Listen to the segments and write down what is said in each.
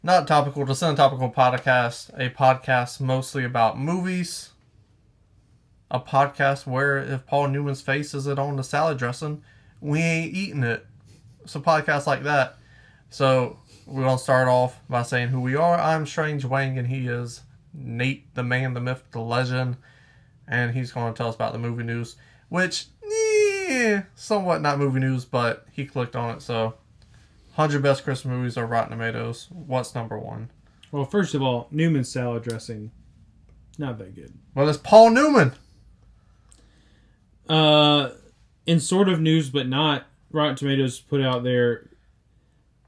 Not Topical, the NotTopical podcast, a podcast mostly about movies. A podcast where if Paul Newman's face isn't on the salad dressing, we ain't eating it. It's a podcast like that. So we're going to start off by saying who we are. I'm Strange Wang, and he is Nate, the man, the myth, the legend. And he's going to tell us about the movie news, which, somewhat not movie news, but he clicked on it, so 100 best Christmas movies are Rotten Tomatoes. What's number one? Well, first of all, Newman's salad dressing, not that good. Well, it's Paul Newman. In sort of news, but not, Rotten Tomatoes put out their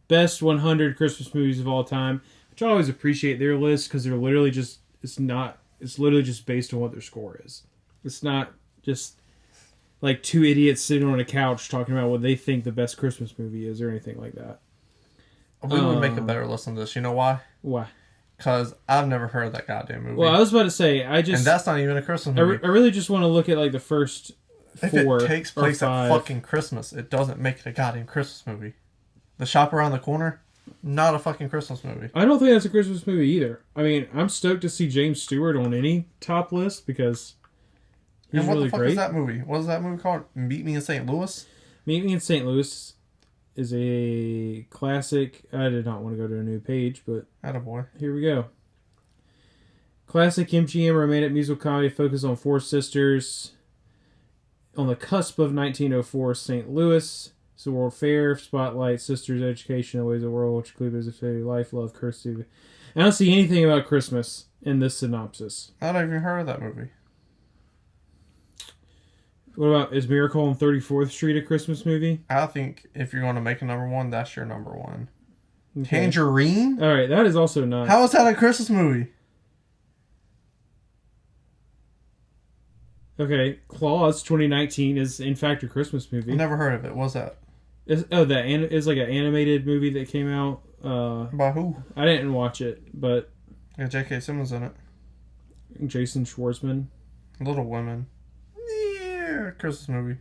best 100 Christmas movies of all time, which I always appreciate their list because they're literally just, it's literally just based on what their score is. It's not just like two idiots sitting on a couch talking about what they think the best Christmas movie is or anything like that. We would make a better list than this. You know why? Why? Because I've never heard of that goddamn movie. Well, I was about to say, and that's not even a Christmas movie. I really just want to look at like the first four. If it takes place at fucking Christmas, it doesn't make it a goddamn Christmas movie. The Shop Around the Corner, not a fucking Christmas movie. I don't think that's a Christmas movie either. I mean, I'm stoked to see James Stewart on any top list because he's and what really the fuck great. is that movie? What is that movie called? Meet Me in St. Louis? Meet Me in St. Louis is a classic. I did not want to go to a new page, but Attaboy. Here we go. Classic MGM romantic musical comedy focused on four sisters on the cusp of 1904 St. Louis. It's a world fair, spotlight, sisters' education, the ways of the world, which include as a family life, love, courtesy. I don't see anything about Christmas in this synopsis. I don't even heard of that movie. What about, is Miracle on 34th Street a Christmas movie? I think if you're going to make a number one, that's your number one. Okay. Tangerine? Alright, that is also not... How is that a Christmas movie? Okay, Claus 2019 is in fact a Christmas movie. I never heard of it. What's that? It's like an animated movie that came out. By who? I didn't watch it, but... Yeah, J.K. Simmons in it. Jason Schwartzman. Little Women. Yeah, Christmas movie.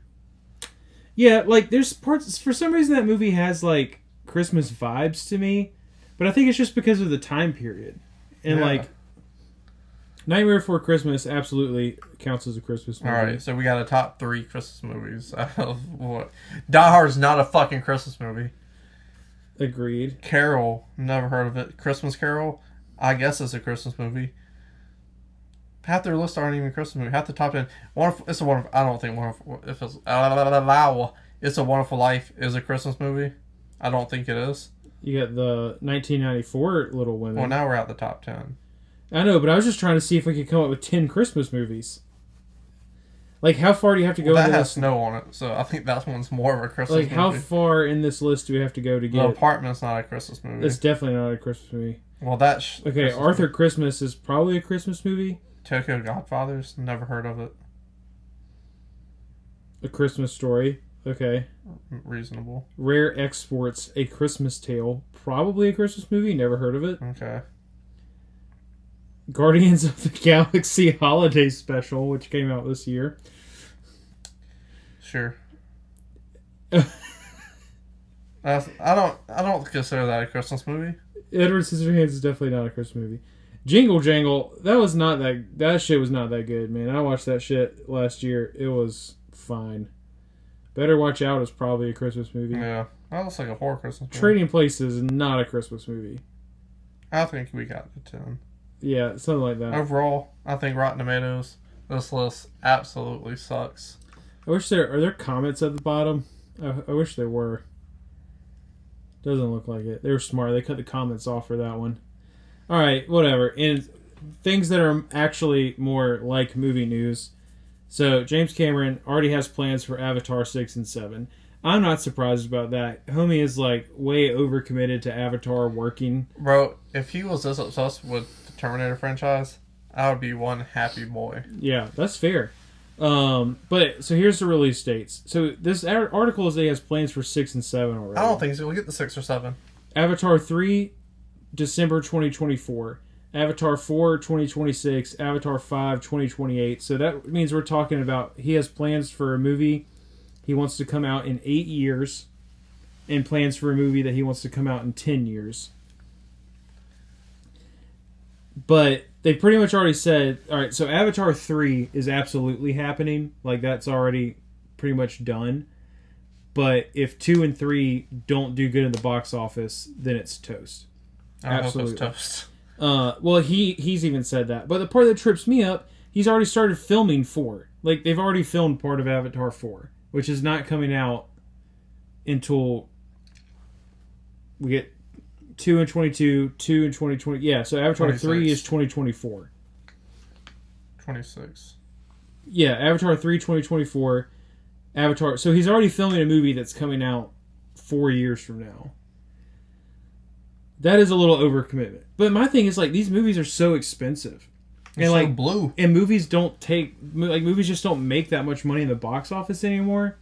Yeah, like, there's parts... For some reason, that movie has, like, Christmas vibes to me. But I think it's just because of the time period. And, like... Nightmare Before Christmas absolutely counts as a Christmas movie. Alright, so we got a top 3 Christmas movies out of what? Die Hard's not a fucking Christmas movie. Agreed. Carol, never heard of it. Christmas Carol, I guess it's a Christmas movie. Half their lists aren't even Christmas movie. Half the top 10. It's a wonderful. I don't think wonderful. If it's It's a Wonderful Life is a Christmas movie. I don't think it is. You got the 1994 Little Women. Well, now we're at the top 10. I know, but I was just trying to see if I could come up with 10 Christmas movies. Like, how far do you have to go? That has snow on it, so I think that one's more of a Christmas movie. Like, how far in this list do we have to go to get... The Apartment's not a Christmas movie. It's definitely not a Christmas movie. Well, that's... Okay, Christmas Arthur movie. Christmas is probably a Christmas movie. Tokyo Godfathers, never heard of it. A Christmas Story, okay. Reasonable. Rare Exports, A Christmas Tale, probably a Christmas movie, never heard of it. Okay. Guardians of the Galaxy Holiday Special, which came out this year. Sure. I don't consider that a Christmas movie. Edward Scissorhands is definitely not a Christmas movie. Jingle Jangle, that shit was not that good, man. I watched that shit last year. It was fine. Better Watch Out is probably a Christmas movie. Yeah. That looks like a horror Christmas movie. Trading Places is not a Christmas movie. I think we got the 10. Yeah, something like that. Overall, I think Rotten Tomatoes, this list absolutely sucks. Are there comments at the bottom? I wish there were. Doesn't look like it. They were smart. They cut the comments off for that one. Alright, whatever. And things that are actually more like movie news. So, James Cameron already has plans for Avatar 6 and 7. I'm not surprised about that. Homie is, like, way overcommitted to Avatar working. Bro, if he was this obsessed with the Terminator franchise, I would be one happy boy. Yeah, that's fair. But, so here's the release dates. So, this article is that he has plans for 6 and 7 already. I don't think so. We'll get the 6 or 7. Avatar 3, December 2024. Avatar 4, 2026. Avatar 5, 2028. So that means we're talking about he has plans for a movie he wants to come out in 8 years and plans for a movie that he wants to come out in 10 years. But they pretty much already said, all right, so Avatar 3 is absolutely happening. Like, that's already pretty much done. But if 2 and 3 don't do good in the box office, then it's toast. I hope it's toast. Well, he's even said that. But the part that trips me up, he's already started filming 4. Like, they've already filmed part of Avatar 4, which is not coming out until we get 2 in 22, 2 in 2020. Yeah, so Avatar 26. 3 is 2024. 26. Yeah, Avatar 3, 2024. Avatar. So he's already filming a movie that's coming out 4 years from now. That is a little overcommitment. But my thing is, like, these movies are so expensive. It's and, like, so blue. And movies movies just don't make that much money in the box office anymore.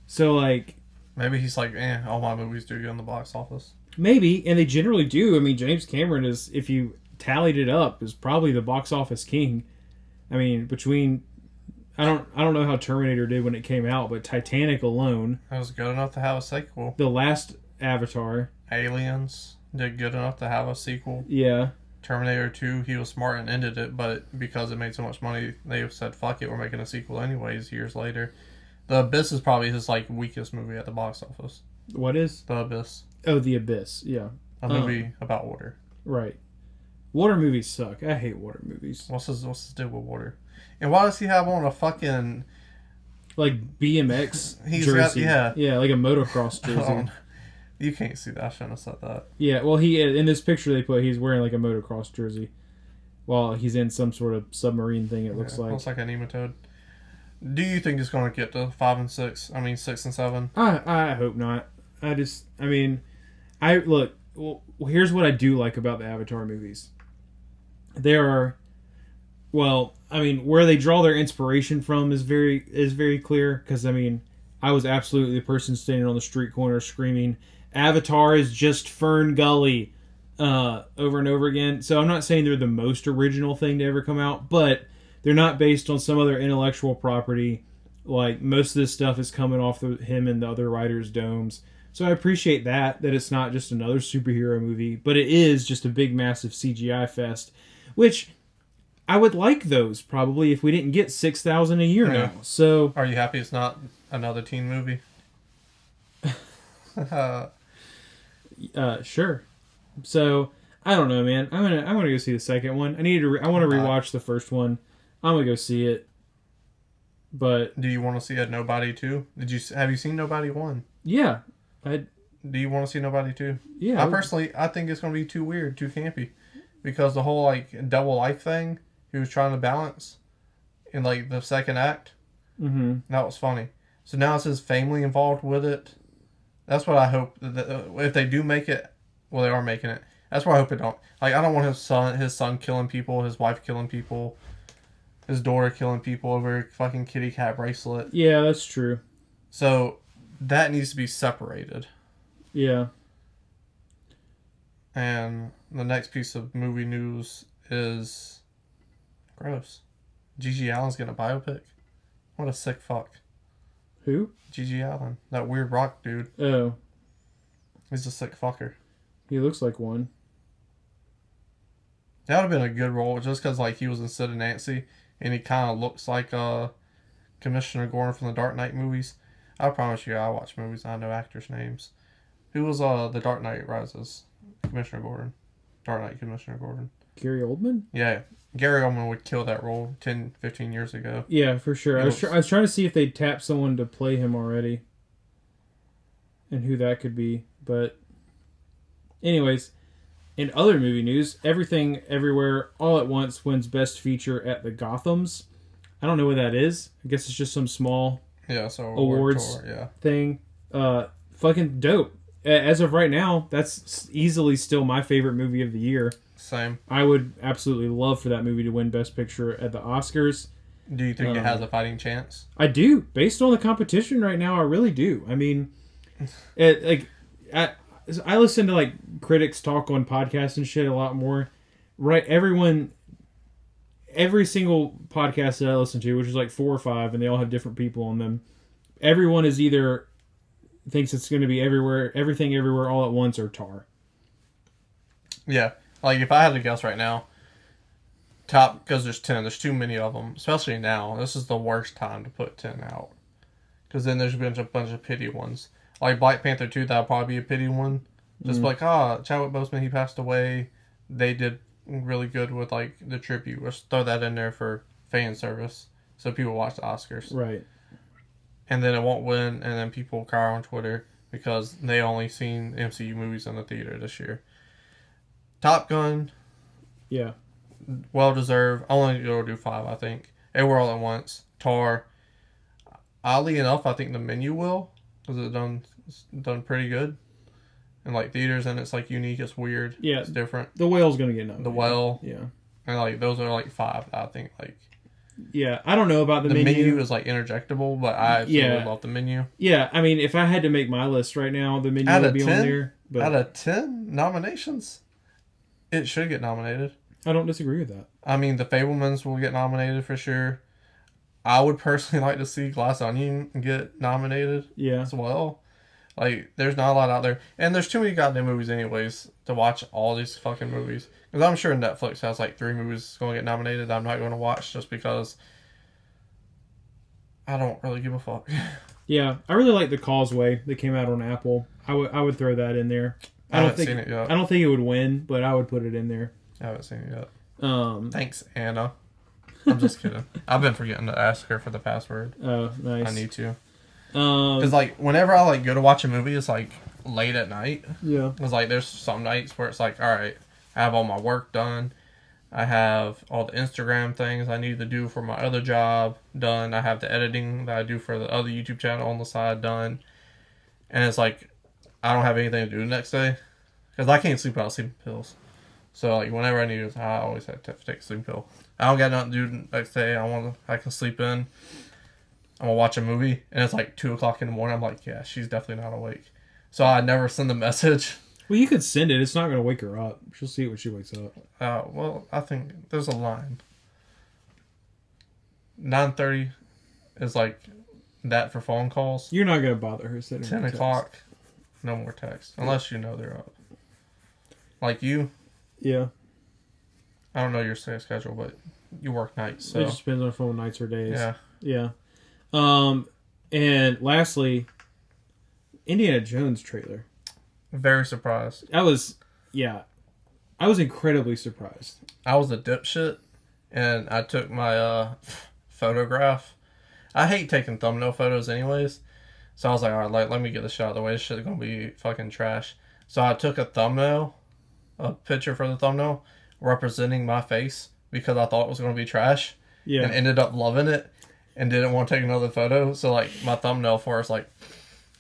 So, like... Maybe he's like, all my movies do good in the box office. Maybe, and they generally do. I mean, James Cameron is, if you tallied it up, is probably the box office king. I mean, between... I don't know how Terminator did when it came out, but Titanic alone... It was good enough to have a sequel. The last Avatar... Aliens did good enough to have a sequel. Yeah. Terminator 2, he was smart and ended it, but because it made so much money, they said, fuck it, we're making a sequel anyways, years later. The Abyss is probably his, like, weakest movie at the box office. What is? The Abyss. Oh, The Abyss, yeah. A movie about water. Right. Water movies suck. I hate water movies. What's his deal with water? And why does he have on a fucking... Like, BMX He's jersey. got, Yeah, like a motocross jersey. You can't see that. I shouldn't have said that. Yeah, well, in this picture they put, he's wearing like a motocross jersey while he's in some sort of submarine thing, it looks like. Looks like a nematode. Do you think it's going to get to 5 and 6? I mean, 6 and 7? I hope not. Look, well, here's what I do like about the Avatar movies. There are, well, I mean, where they draw their inspiration from is very clear, because, I mean, I was absolutely the person standing on the street corner screaming, Avatar is just Fern Gully, over and over again. So I'm not saying they're the most original thing to ever come out, but they're not based on some other intellectual property. Like, most of this stuff is coming off him and the other writers' domes. So I appreciate that it's not just another superhero movie, but it is just a big, massive CGI fest, which I would like those probably if we didn't get 6,000 a year now. So, are you happy it's not another teen movie? Sure. So I don't know, man. I'm gonna go see the second one. I want to rewatch the first one. I'm gonna go see it. But do you want to see a Nobody 2? Have you seen Nobody 1? Yeah. Do you want to see Nobody 2? Yeah. I think it's gonna be too weird, too campy, because the whole like double life thing he was trying to balance in like the second act. Mm-hmm. That was funny. So now it's his family involved with it. That's what I hope. If they do make it, well, they are making it. That's why I hope it don't. Like, I don't want his son killing people, his wife killing people, his daughter killing people over a fucking kitty cat bracelet. Yeah, that's true. So that needs to be separated. Yeah. And the next piece of movie news is gross. Gigi Allen's getting a biopic. What a sick fuck. Who? Gigi Allen. That weird rock dude. Oh. He's a sick fucker. He looks like one. That would have been a good role just because like he was in Sid and Nancy and he kind of looks like Commissioner Gordon from the Dark Knight movies. I promise you I watch movies and I know actors' names. Who was the Dark Knight Rises? Commissioner Gordon. Dark Knight Commissioner Gordon. Gary Oldman? Yeah. Gary Oldman would kill that role 10, 15 years ago. Yeah, for sure. I was trying to see if they'd tap someone to play him already. And who that could be. But anyways, in other movie news, Everything Everywhere All at Once wins Best Feature at the Gothams. I don't know what that is. I guess it's just some small awards thing. Fucking dope. As of right now, that's easily still my favorite movie of the year. Same. I would absolutely love for that movie to win Best Picture at the Oscars. Do you think it has a fighting chance? I do. Based on the competition right now, I really do. I mean, I listen to like critics talk on podcasts and shit a lot more. Right? Every single podcast that I listen to, which is like 4 or 5, and they all have different people on them. Everyone is either thinks it's going to be Everything Everywhere All at Once or Tar. Yeah. Like, if I had to guess right now, Top, because there's 10. There's too many of them, especially now. This is the worst time to put 10 out. Because then there's been a bunch of pity ones. Like Black Panther 2, that'll probably be a pity one. Just like, Chadwick Boseman, he passed away. They did really good with, like, the tribute. Let's throw that in there for fan service. So people watch the Oscars. Right. And then it won't win, and then people cry on Twitter because they only seen MCU movies in the theater this year. Top Gun. Yeah. Well deserved. Only go do 5, I think. Everywhere All at Once. Tar. Oddly enough, I think The Menu will, because it's done pretty good. And like theaters, and it's like unique. It's weird. Yeah, it's different. The Whale's gonna get nominated. The Whale. Yeah. And like those are like 5. I think like. Yeah, I don't know about the menu. The menu is like interjectable, but I absolutely love The Menu. Yeah, I mean, if I had to make my list right now, The Menu would be 10? On there. But out of 10 nominations, it should get nominated. I don't disagree with that. I mean, The Fabelmans will get nominated for sure. I would personally like to see Glass Onion get nominated as well. Like, there's not a lot out there. And there's too many goddamn movies anyways to watch all these fucking movies. Because I'm sure Netflix has like 3 movies going to get nominated that I'm not going to watch just because I don't really give a fuck. Yeah, I really like The Causeway that came out on Apple. I would throw that in there. I haven't seen it yet. I don't think it would win, but I would put it in there. I haven't seen it yet. Thanks, Anna. I'm just kidding. I've been forgetting to ask her for the password. Oh, nice. I need to. Because like whenever I like go to watch a movie, it's like late at night. Yeah. It's like there's some nights where it's like, all right, I have all my work done. I have all the Instagram things I need to do for my other job done. I have the editing that I do for the other YouTube channel on the side done. And it's like, I don't have anything to do the next day. Because I can't sleep without sleeping pills. So like whenever I need it, I always have to take a sleeping pill. I don't got nothing to do the next day. I can sleep in. I'm going to watch a movie. And it's like 2 o'clock in the morning. I'm like, yeah, she's definitely not awake. So I never send the message. Well, you could send it. It's not going to wake her up. She'll see it when she wakes up. Well, I think there's a line. 9:30 is like that for phone calls. You're not going to bother her sitting 10 o'clock, no more text. Unless you know they're up. Like you? Yeah. I don't know your schedule, but you work nights. So. It just depends on phone nights or days. Yeah. Yeah. And lastly, Indiana Jones trailer. Very surprised. I was incredibly surprised. I was a dipshit, and I took my photograph. I hate taking thumbnail photos anyways, so I was like, all right, let me get this shot out of the way. This shit's gonna be fucking trash. So I took a picture for the thumbnail, representing my face because I thought it was gonna be trash. Yeah. And ended up loving it, and didn't want to take another photo. So like my thumbnail for it's like,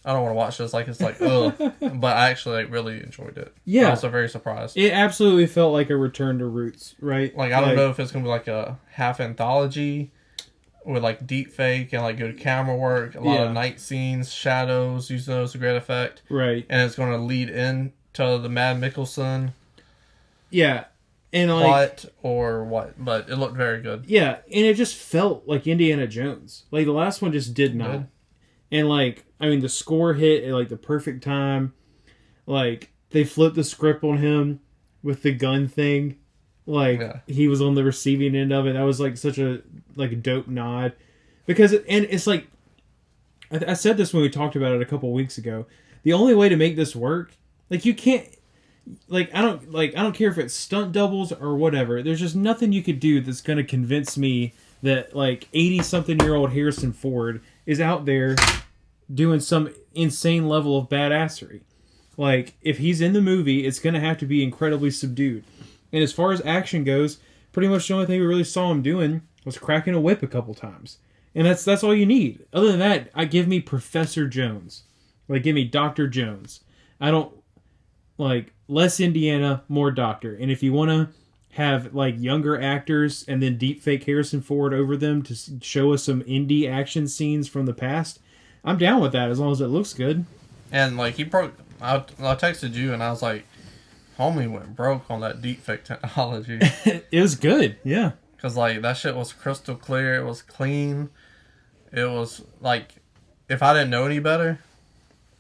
I don't want to watch this. Like it's like ugh, but I actually like really enjoyed it. Yeah, I was so very surprised. It absolutely felt like a return to roots, right? Like I don't know if it's gonna be like a half anthology with like deep fake and like good camera work, a lot of night scenes, shadows, using those to great effect, right? And it's gonna lead into the Mad Mikkelsen, and like plot or what? But it looked very good. Yeah, and it just felt like Indiana Jones. Like the last one just did not. Good. And like, I mean, the score hit at like the perfect time. Like they flipped the script on him with the gun thing. Like he was on the receiving end of it. That was like such a dope nod, because it's like I said this when we talked about it a couple weeks ago. The only way to make this work, like you can't, like I don't care if it's stunt doubles or whatever. There's just nothing you could do that's gonna convince me that like 80-something-year-old Harrison Ford is out there doing some insane level of badassery. Like, if he's in the movie, it's going to have to be incredibly subdued. And as far as action goes, pretty much the only thing we really saw him doing was cracking a whip a couple times. And that's all you need. Other than that, give me Professor Jones. Like, give me Dr. Jones. I don't, like, less Indiana, more Doctor. And if you want to have like younger actors and then deep fake Harrison Ford over them to show us some indie action scenes from the past, I'm down with that as long as it looks good. And like I texted you and I was like, homie went broke on that deep fake technology. It was good, yeah. Because like that shit was crystal clear. It was clean. It was like, if I didn't know any better,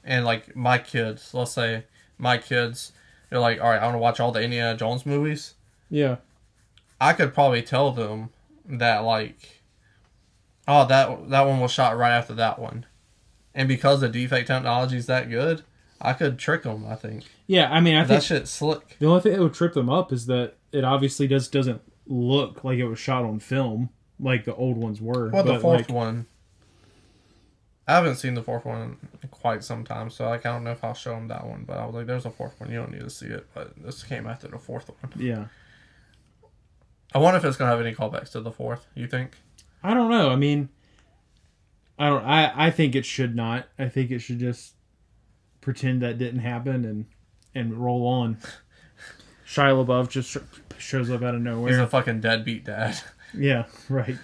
and like my kids, let's say my kids, they're like, all right, I want to watch all the Indiana Jones movies. Yeah. I could probably tell them that like, oh, that one was shot right after that one, and because the deepfake technology is that good, I could trick them. I think. Yeah, I mean, I think that shit's slick. the only thing that would trip them up is that it obviously doesn't look like it was shot on film like the old ones were. Well, the but, fourth like, one. I haven't seen the fourth one in quite some time, so I don't know if I'll show them that one. But I was like, "There's a fourth one. You don't need to see it." But this came after the fourth one. Yeah. I wonder if it's gonna have any callbacks to the fourth. You think? I don't know. I mean, I think it should not. I think it should just pretend that didn't happen and roll on. Shia LaBeouf just shows up out of nowhere. He's a fucking deadbeat dad. Yeah, right.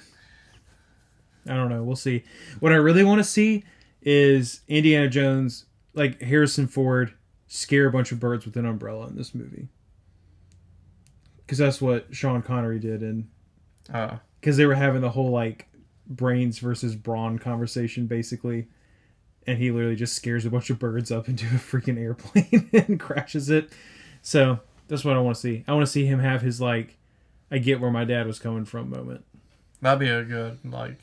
I don't know. We'll see. What I really want to see is Indiana Jones, like Harrison Ford, scare a bunch of birds with an umbrella in this movie. Because that's what Sean Connery did. And because they were having the whole, like, brains versus brawn conversation, basically. And he literally just scares a bunch of birds up into a freaking airplane and crashes it. So that's what I want to see. I want to see him have his, like, I get where my dad was coming from moment. That'd be a good, like,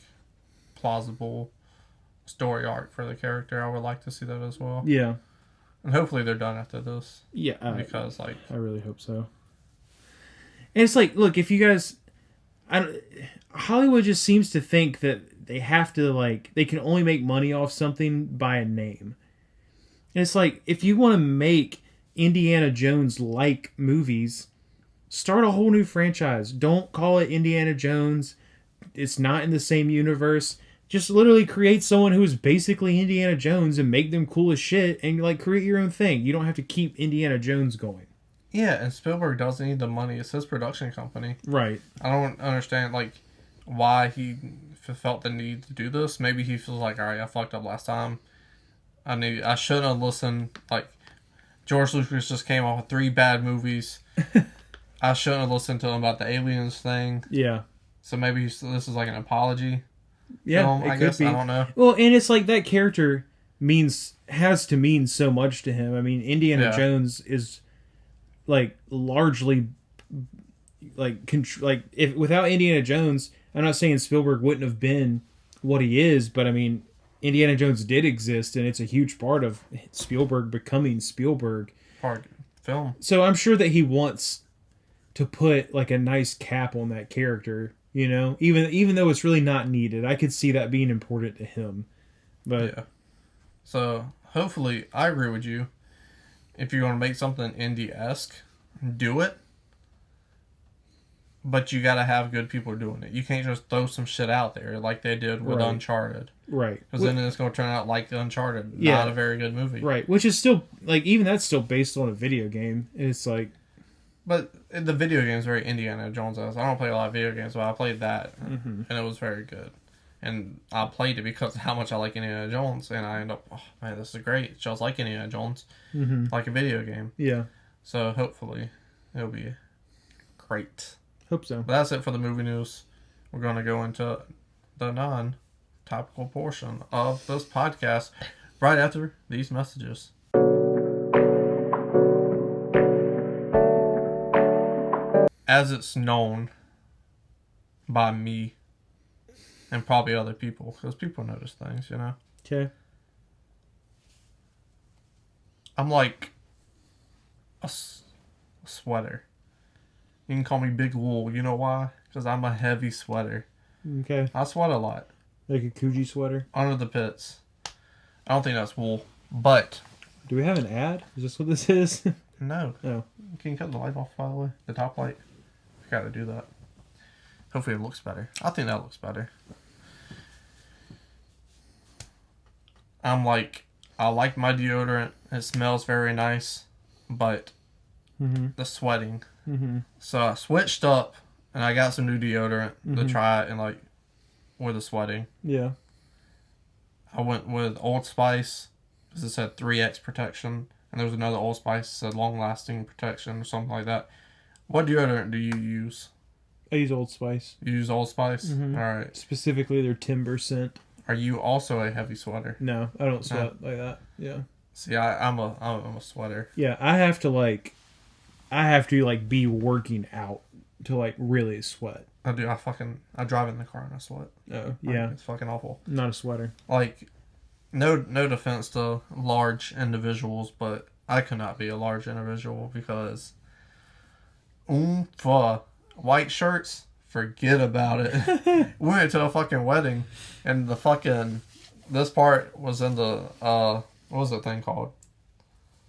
plausible story arc for the character. I would like to see that as well. Yeah. And hopefully they're done after this. Yeah. Because, like... I really hope so. And it's like, look, if you guys... Hollywood just seems to think that they have to, like... They can only make money off something by a name. And it's like, if you want to make Indiana Jones-like movies, start a whole new franchise. Don't call it Indiana Jones. It's not in the same universe. Just literally create someone who is basically Indiana Jones and make them cool as shit and, like, create your own thing. You don't have to keep Indiana Jones going. Yeah, and Spielberg doesn't need the money. It's his production company. Right. I don't understand, like, why he felt the need to do this. Maybe he feels like, all right, I fucked up last time. I shouldn't have listened. Like, George Lucas just came off with 3 bad movies. I shouldn't have listened to him about the aliens thing. Yeah. So maybe this is like an apology. Yeah, film, it I could guess. be. I don't know. Well, and it's like that character has to mean so much to him. I mean, Indiana Jones is, like, largely, like, if without Indiana Jones, I'm not saying Spielberg wouldn't have been what he is, but I mean, Indiana Jones did exist, and it's a huge part of Spielberg becoming Spielberg. Part film. So I'm sure that he wants to put, like, a nice cap on that character, you know? Even though it's really not needed. I could see that being important to him. But yeah. So, hopefully, I agree with you. If you're going to make something indie-esque, do it. But you got to have good people doing it. You can't just throw some shit out there like they did with Uncharted. Right. Because then it's going to turn out like Uncharted. Not a very good movie. Right. Which is still, like, even that's still based on a video game. It's like... But the video game is very Indiana Jones-esque. I don't play a lot of video games, but I played that. And it was very good. And I played it because of how much I like Indiana Jones. And I end up, oh, man, this is great. It just like Indiana Jones. Like a video game. Yeah. So hopefully it'll be great. Hope so. But that's it for the movie news. We're going to go into the non-topical portion of this podcast right after these messages. As it's known by me and probably other people, because people notice things, you know? Okay. I'm like a sweater. You can call me Big Wool. You know why? Because I'm a heavy sweater. Okay. I sweat a lot. Like a Coogee sweater? Under the pits. I don't think that's wool. But... Do we have an ad? Is this what this is? No. Oh. Can you cut the light off, by the way? The top light? I gotta do that. Hopefully it looks better. I think that looks better. I'm like... I like my deodorant. It smells very nice. But... The sweating... So I switched up and I got some new deodorant to try it and like with the sweating. Yeah. I went with Old Spice because it said 3X protection, and there was another Old Spice that said long lasting protection or something like that. What deodorant do you use? I use Old Spice. You use Old Spice? Alright. Specifically their timber scent. Are you also a heavy sweater? No, I don't sweat like that. Yeah. See, I'm a sweater. Yeah, I have to be working out to like really sweat. I do. I drive in the car and I sweat. Oh, yeah. It's fucking awful. Not a sweater. Like, no defense to large individuals, but I could not be a large individual because, white shirts, forget about it. We went to a fucking wedding, and this part was in the, what was the thing called?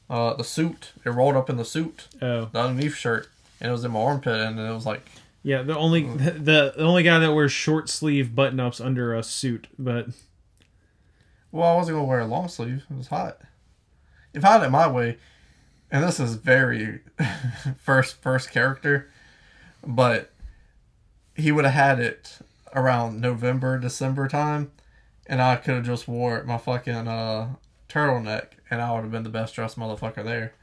The suit. It rolled up in the suit. Oh. The underneath shirt, and it was in my armpit, and it was like... Yeah, the only guy that wears short sleeve button ups under a suit, but... Well, I wasn't going to wear a long sleeve. It was hot. If I had it my way, and this is very first character, but he would have had it around November, December time, and I could have just wore my fucking turtleneck, and I would have been the best dressed motherfucker there.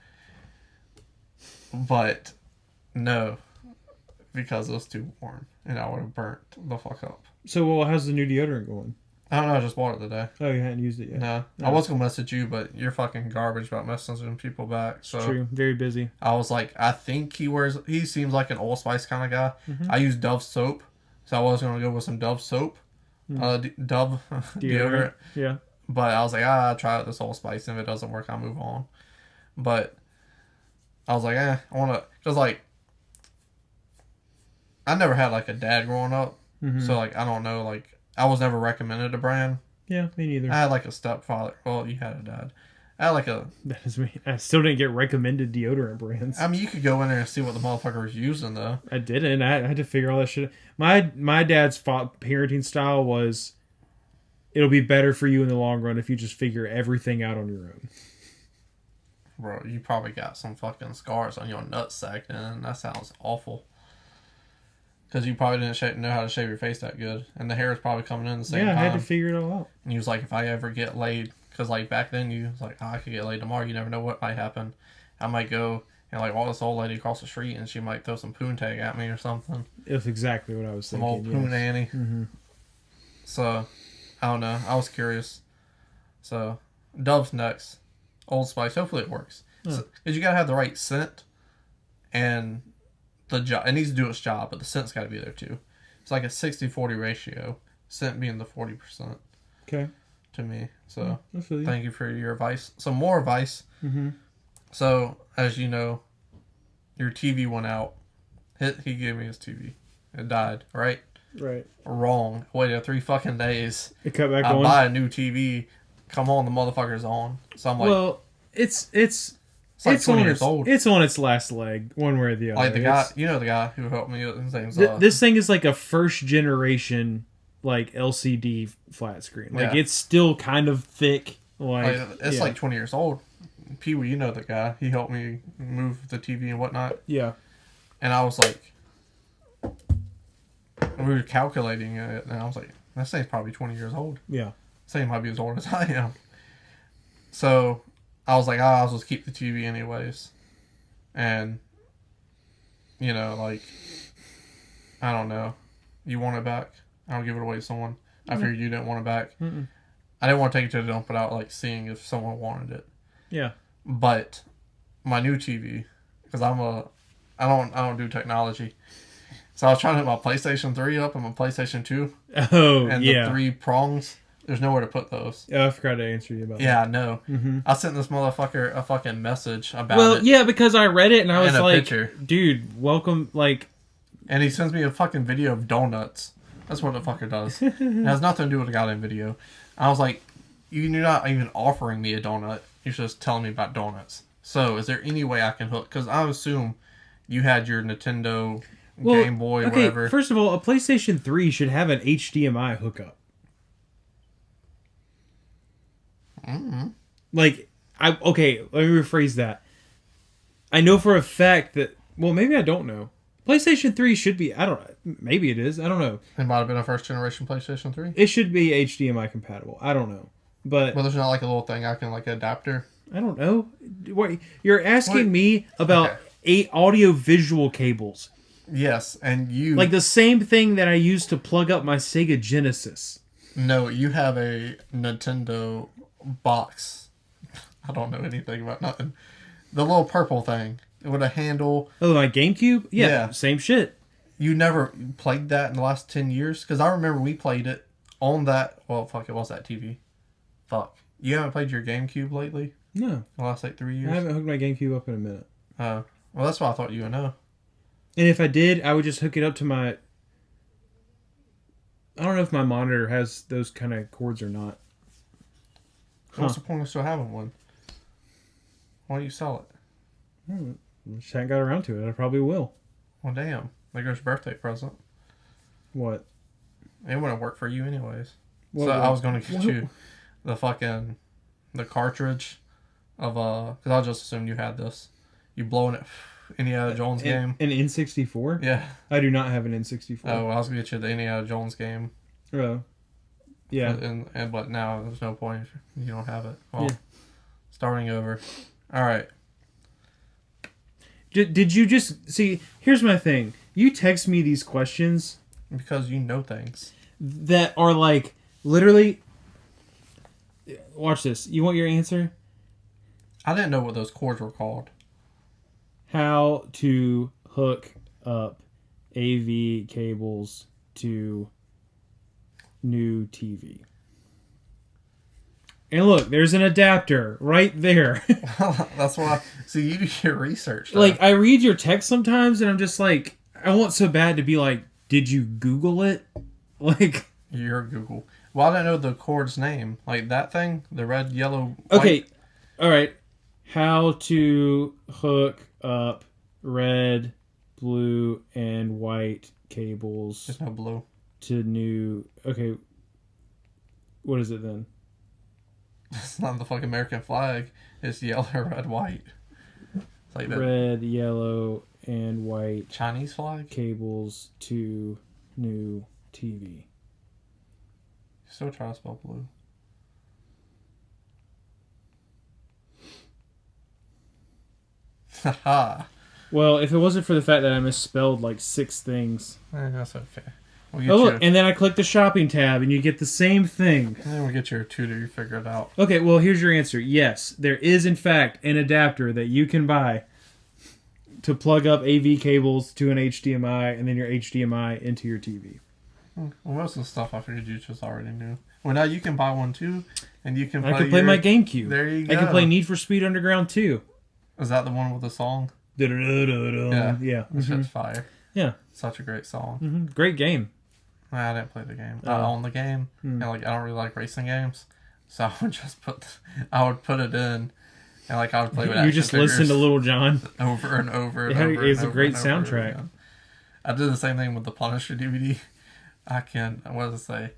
But no, because it was too warm, and I would have burnt the fuck up. So, well, how's the new deodorant going? I don't know, I just bought it today. Oh, you hadn't used it yet? No. I was going to message you, but you're fucking garbage about messaging people back. So True. Very busy. I was like, I think he seems like an Old Spice kind of guy. Mm-hmm. I use Dove soap, so I was going to go with some Dove soap. Dove deodorant. Yeah. But I was like, I'll try out this Old Spice, and if it doesn't work, I'll move on. But I was like, I want to, because like, I never had like a dad growing up, so like, I don't know, like, I was never recommended a brand. Yeah, me neither. I had like a stepfather. Well, you had a dad. I had like a... That is me. I still didn't get recommended deodorant brands. I mean, you could go in there and see what the motherfucker was using, though. I didn't. I had to figure all that shit out. My dad's parenting style was, it'll be better for you in the long run if you just figure everything out on your own. Bro, you probably got some fucking scars on your nutsack, then. That sounds awful. Because you probably didn't know how to shave your face that good. And the hair was probably coming in the same time. Yeah, I had to figure it all out. And he was like, if I ever get laid... Because, like, back then, you was like, I could get laid tomorrow. You never know what might happen. I might go and, like, walk this old lady across the street, and she might throw some poontang at me or something. It was exactly what I was thinking. Some old poon Annie. Mm-hmm. So, I don't know. I was curious. So, Dove's next. Old Spice. Hopefully it works. Because you got to have the right scent. And... the job, it needs to do its job, but the scent's got to be there too. It's like a 60-40 ratio, scent being the 40%. Okay. To me. So, you. Thank you for your advice. Some more advice. Mm-hmm. So, as you know, your TV went out. He gave me his TV. It died, right? Right. Wrong. Waited 3 fucking days. It cut back I on. buy a new TV. Come on, the motherfucker's on. So I'm like... Well, it's like 20 years old. It's on its last leg, one way or the other. Like the guy, you know the guy who helped me. His name's this thing is like a first generation, like LCD flat screen. Like it's still kind of thick. Like it's like 20 years old. Pee Wee, you know the guy. He helped me move the TV and whatnot. Yeah. And I was like, we were calculating it, and I was like, that thing's probably 20 years old. Yeah. This thing might be as old as I am. So I was like, I'll just keep the TV anyways. And, you know, like, I don't know. You want it back? I'll give it away to someone. I figured you didn't want it back. Mm-mm. I didn't want to take it to the dump without, like, seeing if someone wanted it. Yeah. But my new TV, because I don't do technology. So I was trying to hit my PlayStation 3 up and my PlayStation 2. Oh, and the 3 prongs. There's nowhere to put those. Oh, I forgot to answer you about that. Yeah, I know. Mm-hmm. I sent this motherfucker a fucking message about it. Well, yeah, because I read it and I was like, picture. Dude, welcome, like... And he sends me a fucking video of donuts. That's what the fucker does. It has nothing to do with the goddamn video. I was like, you're not even offering me a donut. You're just telling me about donuts. So, is there any way I can hook? Because I assume you had your Nintendo, Game Boy, whatever. First of all, a PlayStation 3 should have an HDMI hookup. Mm-hmm. Like, let me rephrase that. I know for a fact that, well, maybe I don't know. PlayStation 3 should be, I don't know, maybe it is, I don't know. It might have been a first generation PlayStation 3. It should be HDMI compatible. I don't know. But there's not like a little thing I can, like, adapter. I don't know. What, you're asking me about 8 audio visual cables. Yes, and you... Like the same thing that I used to plug up my Sega Genesis. No, you have a Nintendo box. I don't know anything about nothing. The little purple thing with a handle. Oh, my GameCube? Yeah, same shit. You never played that in the last 10 years? Because I remember we played it on that. Well, fuck, it was that TV. Fuck. You haven't played your GameCube lately? No. In the last, 3 years? I haven't hooked my GameCube up in a minute. Well, that's why I thought you would know. And if I did, I would just hook it up to my... I don't know if my monitor has those kind of cords or not. What's the point of still having one? Why don't you sell it? Just haven't got around to it. I probably will. Well, damn. There goes your birthday present. What? It wouldn't work for you anyways. What, so what? I was going to get you the cartridge of because I just assumed you had this. You blowing it Indiana Jones game. An N64? Yeah. I do not have an N64. Oh, I was going to get you the Indiana Jones game. Oh. Yeah. But now there's no point if you don't have it. Well, yeah. Starting over. All right. Did you just... See, here's my thing. You text me these questions... Because you know things. That are like, literally... Watch this. You want your answer? I didn't know what those cords were called. How to hook up AV cables to new TV. And look, there's an adapter right there. That's why. So you do your research. Though. Like, I read your text sometimes, and I'm just like, I want so bad to be like, did you Google it? Like, your Google. Well, I didn't know the cord's name. Like that thing, the red, yellow, white. Okay, all right. How to hook up red, blue, and white cables. There's no blue. To new... Okay. What is it then? It's not the fucking American flag. It's yellow, red, white. It's like that. Red, yellow, and white Chinese flag? cables to new TV. Still try to spell blue. Haha. Well, if it wasn't for the fact that I misspelled like 6 things. That's okay. Oh, look, and then I click the shopping tab and you get the same thing. And then we'll get your tutor, you figure it out. Okay, well, here's your answer. Yes, there is in fact an adapter that you can buy to plug up AV cables to an HDMI and then your HDMI into your TV. Well, most of the stuff I figured you just already knew. Well, now you can buy one too, and you can play I can play my GameCube. There you go. I can play Need for Speed Underground 2. Is that the one with the song? Yeah. That shit's fire. Yeah. Such a great song. Mm-hmm. Great game. I didn't play the game. I own the game, and I don't really like racing games, so I would just put it in, and I would play with You just listen to Little John over and over. And over it's and a great over and over soundtrack. again. I did the same thing with the Punisher DVD. What does it say?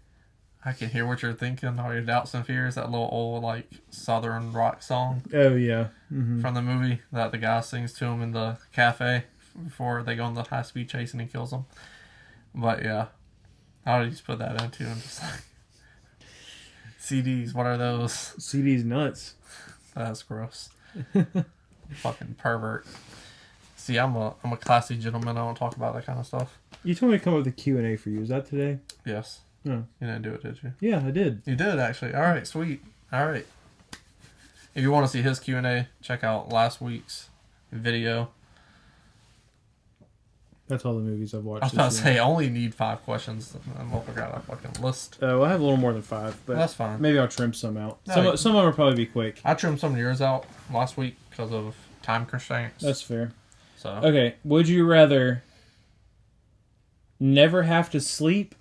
I can hear what you're thinking, all your doubts and fears. That little old southern rock song. Oh yeah. From the movie that the guy sings to him in the cafe before they go on the high speed chase and he kills them. But yeah, I would just put that in too and just CDs. What are those? CDs nuts. That's gross. Fucking pervert. See, I'm a classy gentleman. I don't talk about that kind of stuff. You told me to come up with a Q&A for you. Is that today? Yes. No. You didn't do it, did you? Yeah, I did. You did, actually. All right, sweet. All right. If you want to see his Q&A, check out last week's video. That's all the movies I've watched. I was about to say, I only need 5 questions. And we'll figure out a fucking list. Well, I have a little more than 5, but that's fine. Maybe I'll trim some out. No, some of them will probably be quick. I trimmed some of yours out last week because of time constraints. That's fair. So okay, would you rather never have to sleep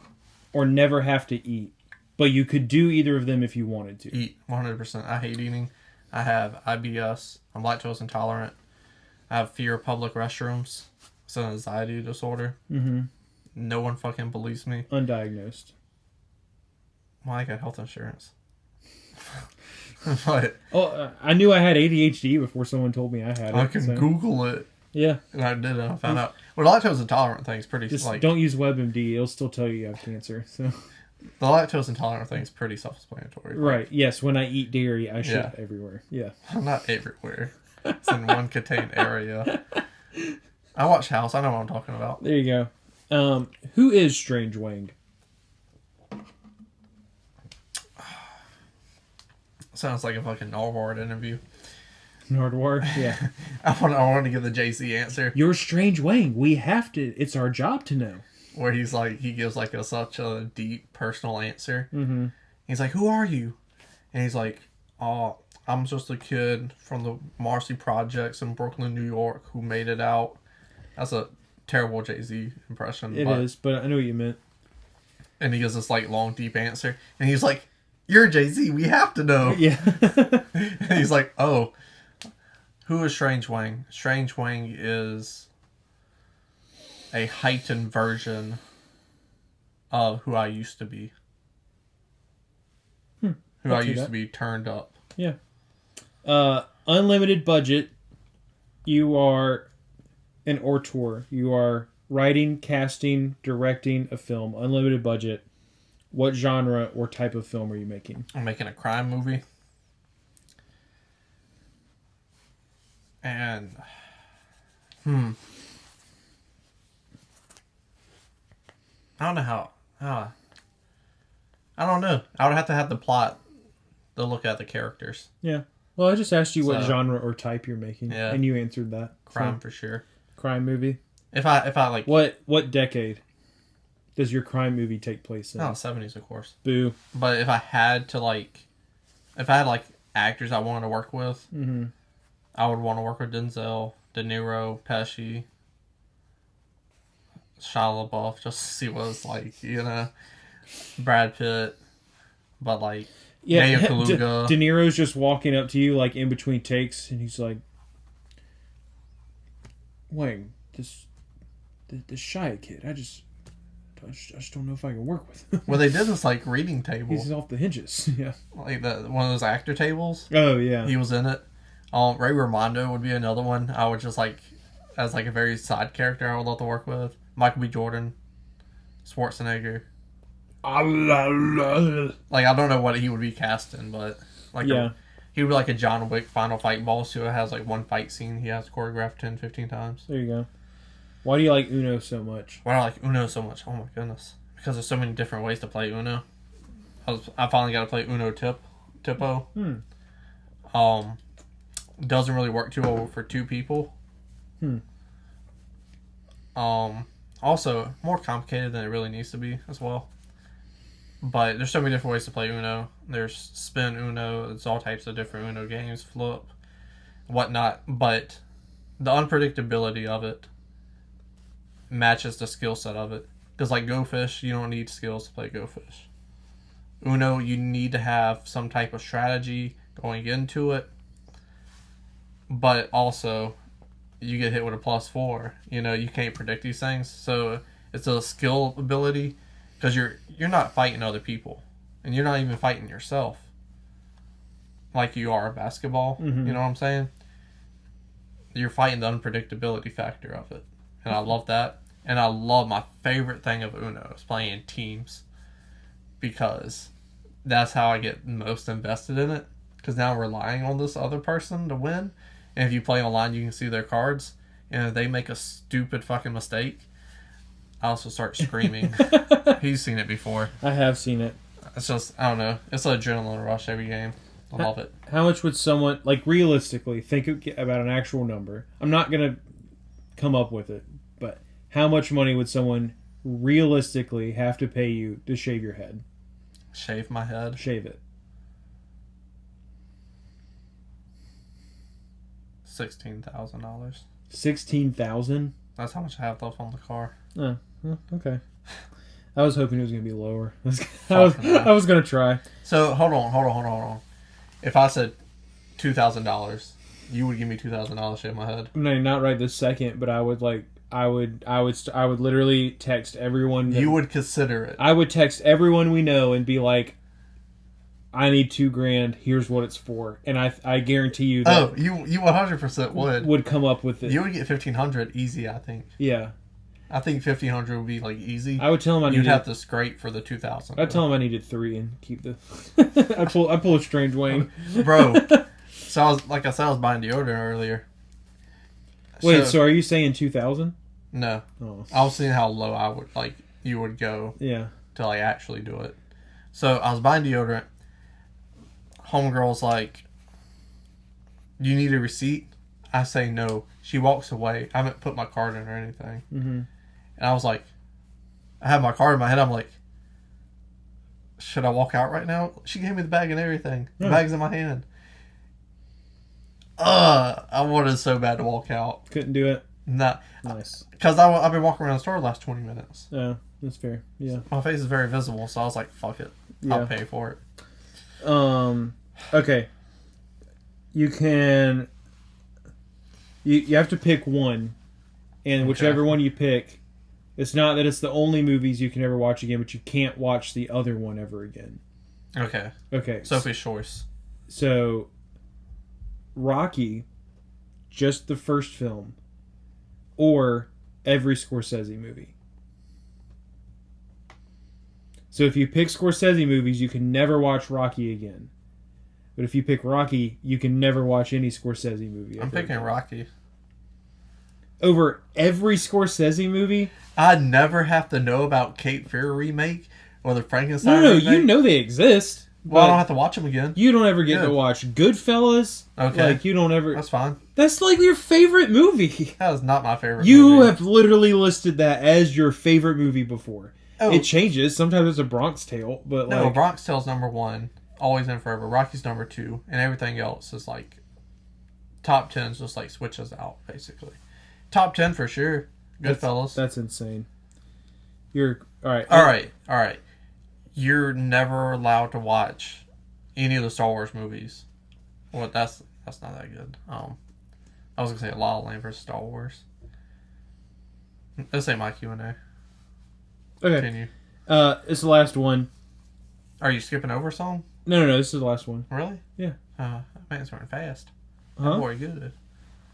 or never have to eat? But you could do either of them if you wanted to. Eat, 100%. I hate eating. I have IBS. I'm lactose intolerant. I have fear of public restrooms. It's an anxiety disorder. Mm-hmm. No one fucking believes me. Undiagnosed. Well, I got health insurance. But I knew I had ADHD before someone told me I had it. I can Google it. Yeah. And I did, and I found out. Well, lactose intolerant thing is pretty... Just don't use WebMD. It'll still tell you have cancer. So the lactose intolerant thing is pretty self-explanatory. Right. Yes, when I eat dairy, I shit everywhere. Yeah. Not everywhere. It's in one contained area. I watch House. I know what I'm talking about. There you go. Who is Strange Wang? Sounds like a fucking R-word interview. Nardwar, yeah. I want to give the Jay-Z answer. You're Strange Wang. We have to. It's our job to know. Where he's like, he gives like such a deep personal answer. Mm-hmm. He's like, who are you? And he's like, oh, I'm just a kid from the Marcy Projects in Brooklyn, New York, who made it out. That's a terrible Jay-Z impression. It is, but I know what you meant. And he gives this like long, deep answer. And he's like, you're Jay-Z, we have to know. Yeah. And he's like, oh, who is Strange Wang? Strange Wang is a heightened version of who I used to be. Who I used to be turned up. Yeah. Unlimited budget. You are an auteur. You are writing, casting, directing a film. Unlimited budget. What genre or type of film are you making? I'm making a crime movie. And I don't know how I don't know. I would have to have the plot to look at the characters. Yeah. Well, I just asked you what genre or type you're making, and you answered that. Crime for sure. Crime movie. If I like what decade does your crime movie take place in? Oh, 70s, of course. Boo. But if I had actors I wanted to work with, I would want to work with Denzel, De Niro, Pesci, Shia LaBeouf, just to see what it's like, you know. Brad Pitt, but like Mayo Kaluga. De Niro's just walking up to you like in between takes, and he's like, "Wang, this shy kid, I just don't know if I can work with him." Well, they did this like reading table. He's off the hinges. Yeah, like one of those actor tables. Oh yeah, he was in it. Ray Romano would be another one. I would just like as like a very side character. I would love to work with Michael B. Jordan, Schwarzenegger. Like I don't know what he would be cast in, but like he would be like a John Wick final fight boss who has like one fight scene he has choreographed 10-15 times. There you go. Why do you like Uno so much? Why do I like Uno so much? Oh my goodness. Because there's so many different ways to play Uno. I finally got to play Uno Tipo. Doesn't really work too well for two people. Also, more complicated than it really needs to be as well. But there's so many different ways to play Uno. There's spin Uno. There's all types of different Uno games, flip, whatnot. But the unpredictability of it matches the skill set of it. Because like Go Fish, you don't need skills to play Go Fish. Uno, you need to have some type of strategy going into it. But also, you get hit with a +4. You know, you can't predict these things. So it's a skill ability. Because you're not fighting other people. And you're not even fighting yourself. Like you are basketball. You know what I'm saying? You're fighting the unpredictability factor of it. And I love that. And I love my favorite thing of Uno is playing in teams. Because that's how I get most invested in it. Because now I'm relying on this other person to win. And if you play online, you can see their cards. And if they make a stupid fucking mistake, I also start screaming. He's seen it before. I have seen it. It's just, I don't know. It's an adrenaline rush every game. I love it. How much would someone, like realistically, think about an actual number? I'm not going to come up with it, but how much money would someone realistically have to pay you to shave your head? Shave my head? Shave it. $16,000. $16,000? That's how much I have left on the car. Oh, okay. I was hoping it was going to be lower. I was going to try. So, hold on. If I said $2,000, you would give me $2,000 to shave my head? No, not right this second, but I would literally text everyone. You would consider it. I would text everyone we know and be like, I need $2,000. Here's what it's for, and I guarantee you that. Oh, you 100% would come up with it. You would get $1,500 easy, I think. Yeah, I think $1,500 would be like easy. I would tell him you'd have to scrape for the $2,000. I'd tell him I needed 3 and keep the. I pull a Strange Wang, bro. So I was buying deodorant earlier. Wait, so are you saying 2,000? No. Oh. I was seeing how low you would go. Yeah. To actually do it. So I was buying deodorant. Homegirl's like, Do you need a receipt? I say no. She walks away. I haven't put my card in or anything. Mm-hmm. And I was like, I have my card in my head. I'm like, should I walk out right now? She gave me the bag and everything. The bag's in my hand. I wanted so bad to walk out. Couldn't do it. Nah. Nice. Because I've been walking around the store the last 20 minutes. Yeah, that's fair. Yeah. My face is very visible, so I was like, fuck it. I'll pay for it. Okay. You can... You have to pick one. And whichever one you pick, it's not that it's the only movies you can ever watch again, but you can't watch the other one ever again. Okay. Okay. Sophie's choice. So, Rocky, just the first film, or every Scorsese movie. So if you pick Scorsese movies, you can never watch Rocky again. But if you pick Rocky, you can never watch any Scorsese movie. I'm picking Rocky. Over every Scorsese movie? I'd never have to know about Cape Fear remake or the Frankenstein No, remake. you know they exist. Well, I don't have to watch them again. You don't ever get to watch Goodfellas. Okay. Like, you don't ever... That's fine. That's like your favorite movie. That is not my favorite You movie. have literally listed that as your favorite movie before. Oh. It changes. Sometimes it's a Bronx Tale, but No, like... Bronx Tale's number 1. Always and forever. Rocky's number 2. And everything else is like... Top 10's just like switches out, basically. Top 10 for sure. Goodfellas. That's insane. You're... Alright. Alright. You're never allowed to watch any of the Star Wars movies. Well, that's not that good. I was gonna say La La Land versus Star Wars. This ain't my Q&A. Okay. Continue. It's the last one. Are you skipping over some? No, this is the last one. Really? Yeah. Man's running fast. Huh? Boy, good.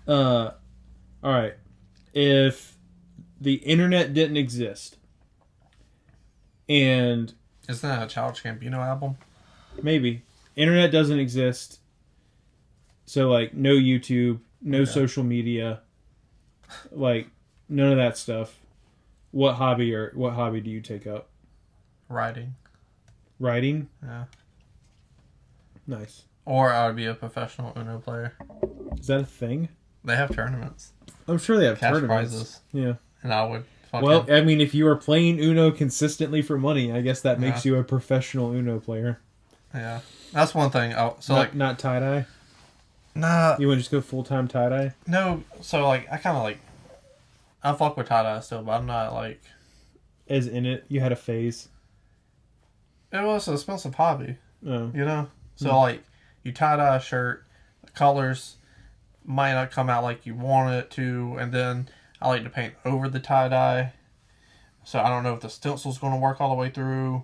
Alright. If the internet didn't exist, and... Isn't that a Childish Gambino album? Maybe. Internet doesn't exist. So, like, no YouTube, no social media, like, none of that stuff. What hobby do you take up? Writing. Writing? Yeah. Nice. Or I would be a professional Uno player. Is that a thing? They have tournaments. I'm sure they have Cash tournaments. prizes. Yeah. And I would fucking... Well, I mean, if you are playing Uno consistently for money, I guess that makes you a professional Uno player. Yeah. That's one thing. Not tie-dye? Nah. You want to just go full-time tie-dye? No. So, like, I kind of, like... I fuck with tie-dye still, but I'm not, like... As in it, you had a phase. It was an expensive hobby. Oh. You know? So, like, you tie-dye a shirt, the colors might not come out like you want it to, and then I like to paint over the tie-dye. So I don't know if the stencil's going to work all the way through.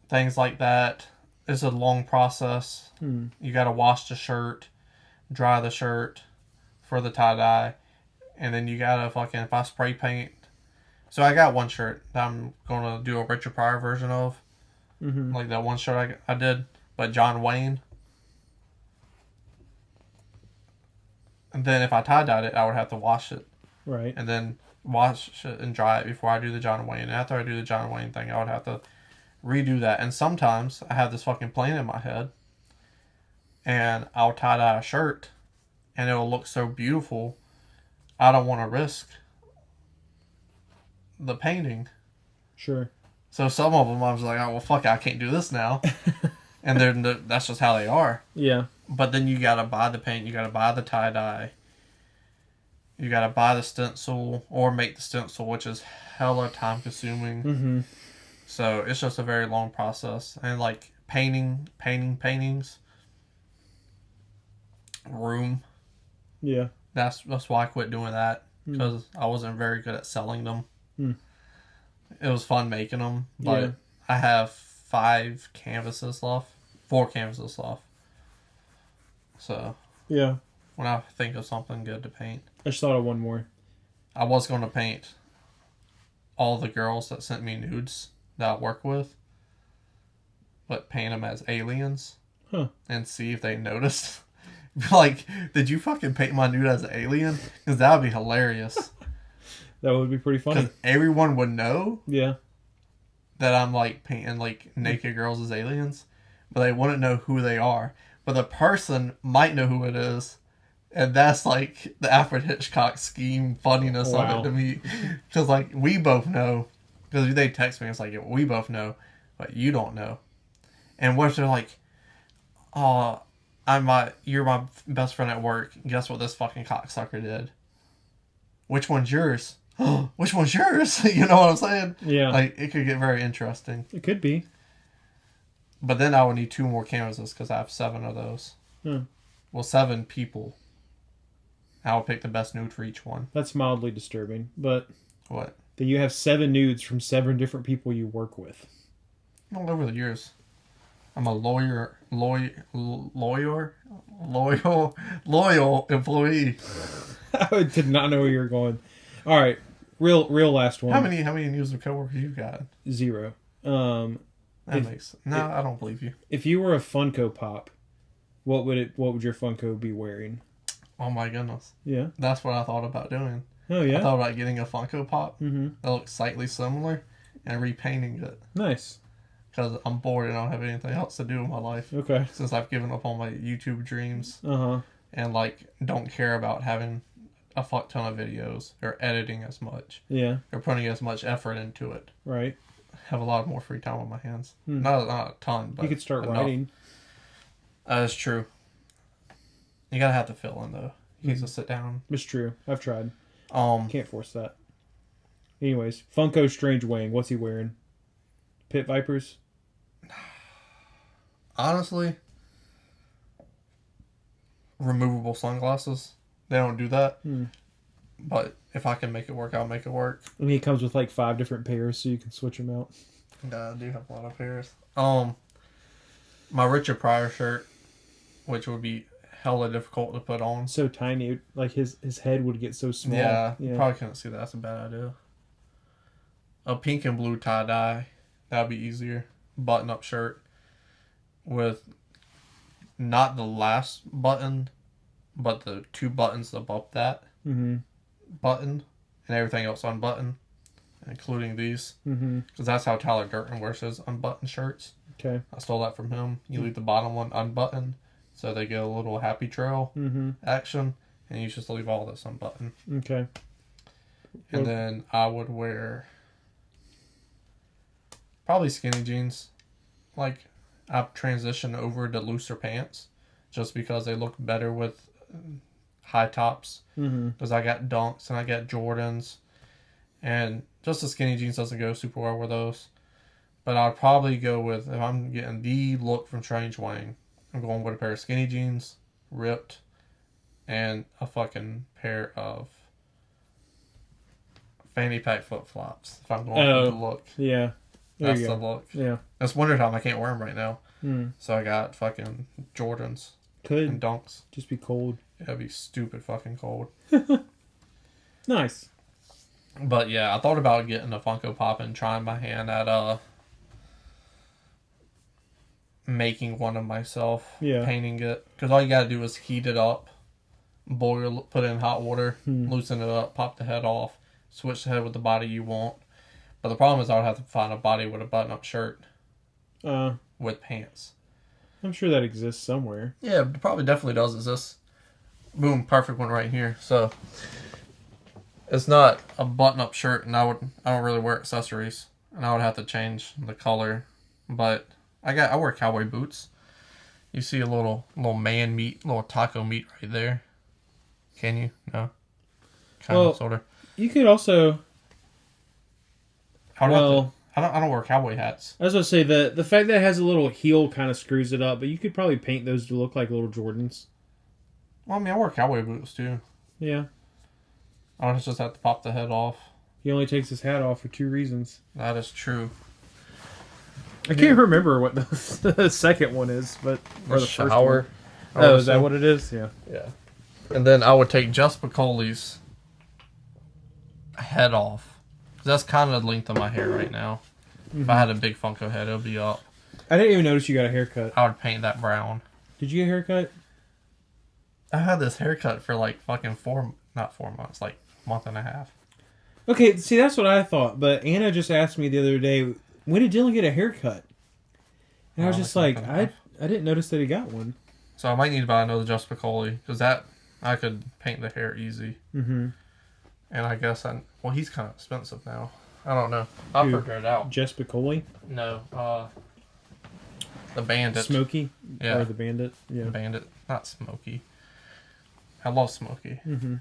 Things like that. It's a long process. You got to wash the shirt, dry the shirt for the tie-dye, and then you got to fucking, if I spray paint. So I got one shirt that I'm going to do a Richard Pryor version of. Mm-hmm. Like that one shirt I did. But John Wayne. And then if I tie-dyed it, I would have to wash it. Right. And then wash it and dry it before I do the John Wayne. And after I do the John Wayne thing, I would have to redo that. And sometimes I have this fucking plan in my head. And I'll tie-dye a shirt. And it will look so beautiful. I don't want to risk the painting. Sure. So some of them I was like, oh, well, fuck it, I can't do this now. And then that's just how they are. Yeah. But then you gotta buy the paint, you gotta buy the tie-dye, you gotta buy the stencil, or make the stencil, which is hella time-consuming. Mm-hmm. So it's just a very long process. And like paintings, room. Yeah. That's why I quit doing that, because I wasn't very good at selling them. It was fun making them, but I have 4 canvases left. So, yeah. When I think of something good to paint. I just thought of one more. I was going to paint all the girls that sent me nudes that I work with, but paint them as aliens and see if they noticed. Like, did you fucking paint my nude as an alien? Because that would be hilarious. That would be pretty funny. Because everyone would know that I'm like painting like naked girls as aliens, but they wouldn't know who they are. but the person might know who it is. And that's like the Alfred Hitchcock scheme funniness of it to me. Because like we both know. Because they text me, it's like, we both know, but you don't know. And what if they're like, oh, you're my best friend at work. Guess what this fucking cocksucker did? Which one's yours? Which one's yours? You know what I'm saying? Yeah. Like, it could get very interesting. It could be. But then I would need 2 more canvases because I have 7 of those. Well, 7 people. I'll pick the best nude for each one. That's mildly disturbing, but... What? That you have 7 nudes from 7 different people you work with. All over the years. I'm a loyal employee. I did not know where you were going. All right, real last one. How many news of coworkers you got? 0. I don't believe you. If you were a Funko Pop, what would your Funko be wearing? Oh my goodness. Yeah. That's what I thought about doing. Oh yeah. I thought about getting a Funko Pop that looks slightly similar and repainting it. Nice. Because I'm bored and I don't have anything else to do in my life. Okay. Since I've given up on my YouTube dreams. Uh-huh. And like don't care about having a fuck ton of videos or editing as much. Yeah. Or putting as much effort into it. Right. Have a lot more free time on my hands. Not a ton, but you could start enough. writing. That's true. You gotta have to fill in though. You can't just sit down. It's true. I've tried. Can't force that. Anyways, Funko Strange Wang. What's he wearing? Pit Vipers? Honestly, removable sunglasses. They don't do that. But if I can make it work, I'll make it work. I mean, it comes with like 5 different pairs, so you can switch them out. Yeah, I do have a lot of pairs. My Richard Pryor shirt, which would be hella difficult to put on. So tiny, like his head would get so small. Yeah, probably couldn't see that. That's a bad idea. A pink and blue tie-dye. That would be easier. Button-up shirt with not the last button, but the 2 buttons above that button, and everything else unbuttoned, including these. Because that's how Tyler Durden wears his unbuttoned shirts. Okay. I stole that from him. You leave the bottom one unbuttoned, so they get a little happy trail action, and you just leave all this unbuttoned. Okay. And then I would wear probably skinny jeans. Like, I've transitioned over to looser pants just because they look better with high tops. Because I got Dunks and I got Jordans. And just the skinny jeans doesn't go super well with those. But I'd probably go with, if I'm getting the look from Strange Wang, I'm going with a pair of skinny jeans, ripped, and a fucking pair of fanny pack flip-flops. If I'm going for the look. Yeah. That's the look. Yeah. It's wintertime. I can't wear them right now. So I got fucking Jordans and Dunks. Just be cold. It'd be stupid fucking cold. Nice. But yeah, I thought about getting a Funko Pop and trying my hand at making one of myself. Yeah. Painting it. Because all you gotta do is heat it up, boil, put it in hot water, loosen it up, pop the head off, switch the head with the body you want. But the problem is I would have to find a body with a button-up shirt with pants. I'm sure that exists somewhere. Yeah, it probably definitely does exist. Boom, perfect one right here. So it's not a button-up shirt, and I don't really wear accessories, and I would have to change the color. But I wear cowboy boots. You see a little man meat, little taco meat right there. Can you? No. Kind of, sort of. You could also. I don't wear cowboy hats. I was going to say, the fact that it has a little heel kind of screws it up, but you could probably paint those to look like little Jordans. Well, I mean, I wear cowboy boots, too. Yeah. I just have to pop the head off. He only takes his hat off for 2 reasons. That is true. I can't remember what the second one is, but... Or the shower. First one. Oh, is that what it is? Yeah. Yeah. And then I would take Jess Piccoli's head off. That's kind of the length of my hair right now. If I had a big Funko head, it would be up. I didn't even notice you got a haircut. I would paint that brown. Did you get a haircut? I had this haircut for like fucking 4 months, like a month and a half. Okay, see, that's what I thought. But Anna just asked me the other day, when did Dylan get a haircut? And I was just like, I didn't notice that he got one. So I might need to buy another Juspicoli because that I could paint the hair easy. Mm-hmm. And I guess he's kind of expensive now. I don't know. I'll figure it out. Juspicoli? No, the Bandit. Smoky? Yeah. Or the Bandit? Yeah. Bandit, not Smoky. I love Smoky. Mm-hmm.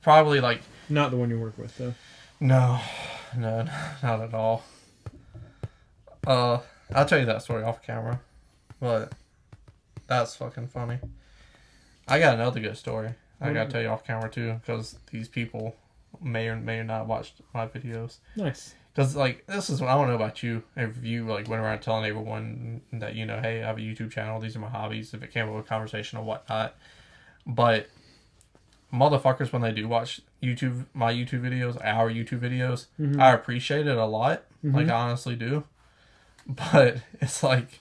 Probably like. Not the one you work with though. No, not at all. I'll tell you that story off camera, but that's fucking funny. I got another good story. I gotta tell you off camera too, because these people may or may not watch my videos. Nice. Because like this is what I don't know about you. If you like went around telling everyone that hey, I have a YouTube channel. These are my hobbies. If it came up with a conversation or whatnot, but motherfuckers when they do watch my YouTube videos, our YouTube videos, mm-hmm. I appreciate it a lot. Mm-hmm. Like I honestly do. But it's like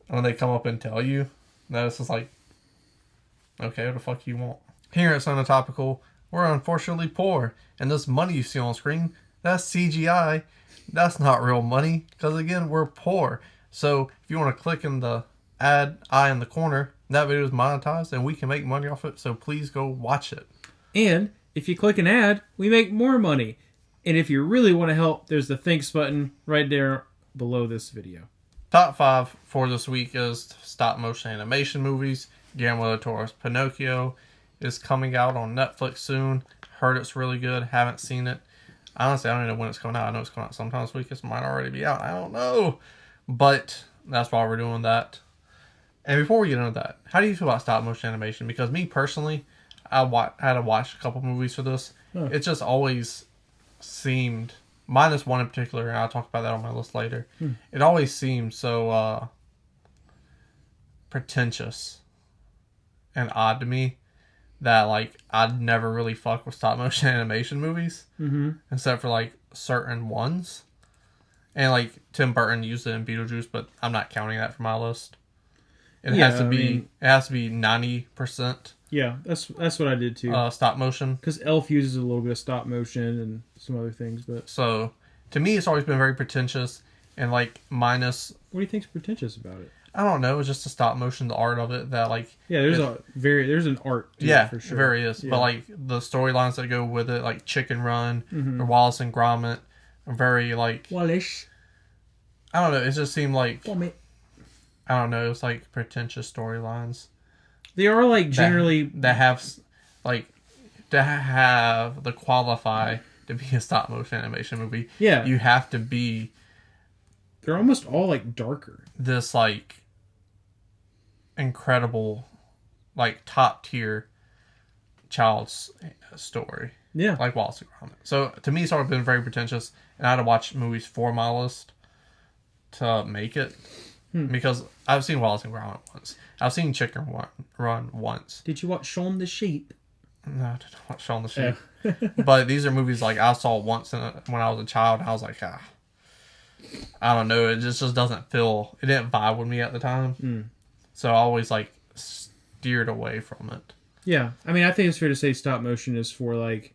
when they come up and tell you that it's just like, okay, what the fuck you want? Here at NotTopical, we're unfortunately poor, and this money you see on screen, that's CGI. That's not real money, because again, we're poor. So if you want to click in the eye in the corner, that video is monetized, and we can make money off it. So please go watch it. And if you click an ad, we make more money. And if you really want to help, there's the thanks button right there below this video. Top 5 for this week is stop motion animation movies. Guillermo del Toro's Pinocchio is coming out on Netflix soon. Heard it's really good. Haven't seen it. Honestly, I don't even know when it's coming out. I know it's coming out sometime this week. It might already be out. I don't know. But that's why we're doing that. And before we get into that, how do you feel about stop motion animation? Because me personally, I had to watch a couple movies for this. Huh. It just always seemed, minus one in particular, and I'll talk about that on my list later. It always seemed so pretentious and odd to me that like I'd never really fuck with stop motion animation movies, except for like certain ones. And like Tim Burton used it in Beetlejuice, but I'm not counting that for my list. It has to be 90%. Yeah, that's what I did too. Stop motion, because Elf uses a little bit of stop motion and some other things, but so to me it's always been very pretentious and like minus. What do you think's pretentious about it? I don't know. It's just the stop motion, the art of it. That like there's an art to it for sure. It very is. Yeah. But like the storylines that go with it, like Chicken Run or Wallace and Gromit, are very like Wallace. I don't know. It just seemed like Gromit. I don't know. It's like pretentious storylines. They are like generally that have like to have the qualify to be a stop motion animation movie. Yeah, you have to be. They're almost all like darker. This like incredible, like top tier child's story. Yeah, like Wallace and Gromit. So to me, it's always been very pretentious, and I had to watch movies for my list to make it. Because I've seen Wallace and Gromit once. I've seen Chicken Run once. Did you watch Shaun the Sheep? No, I didn't watch Shaun the Sheep. But these are movies like I saw once when I was a child. And I was like, I don't know. It just doesn't feel. It didn't vibe with me at the time. So I always like steered away from it. Yeah, I mean, I think it's fair to say stop motion is for like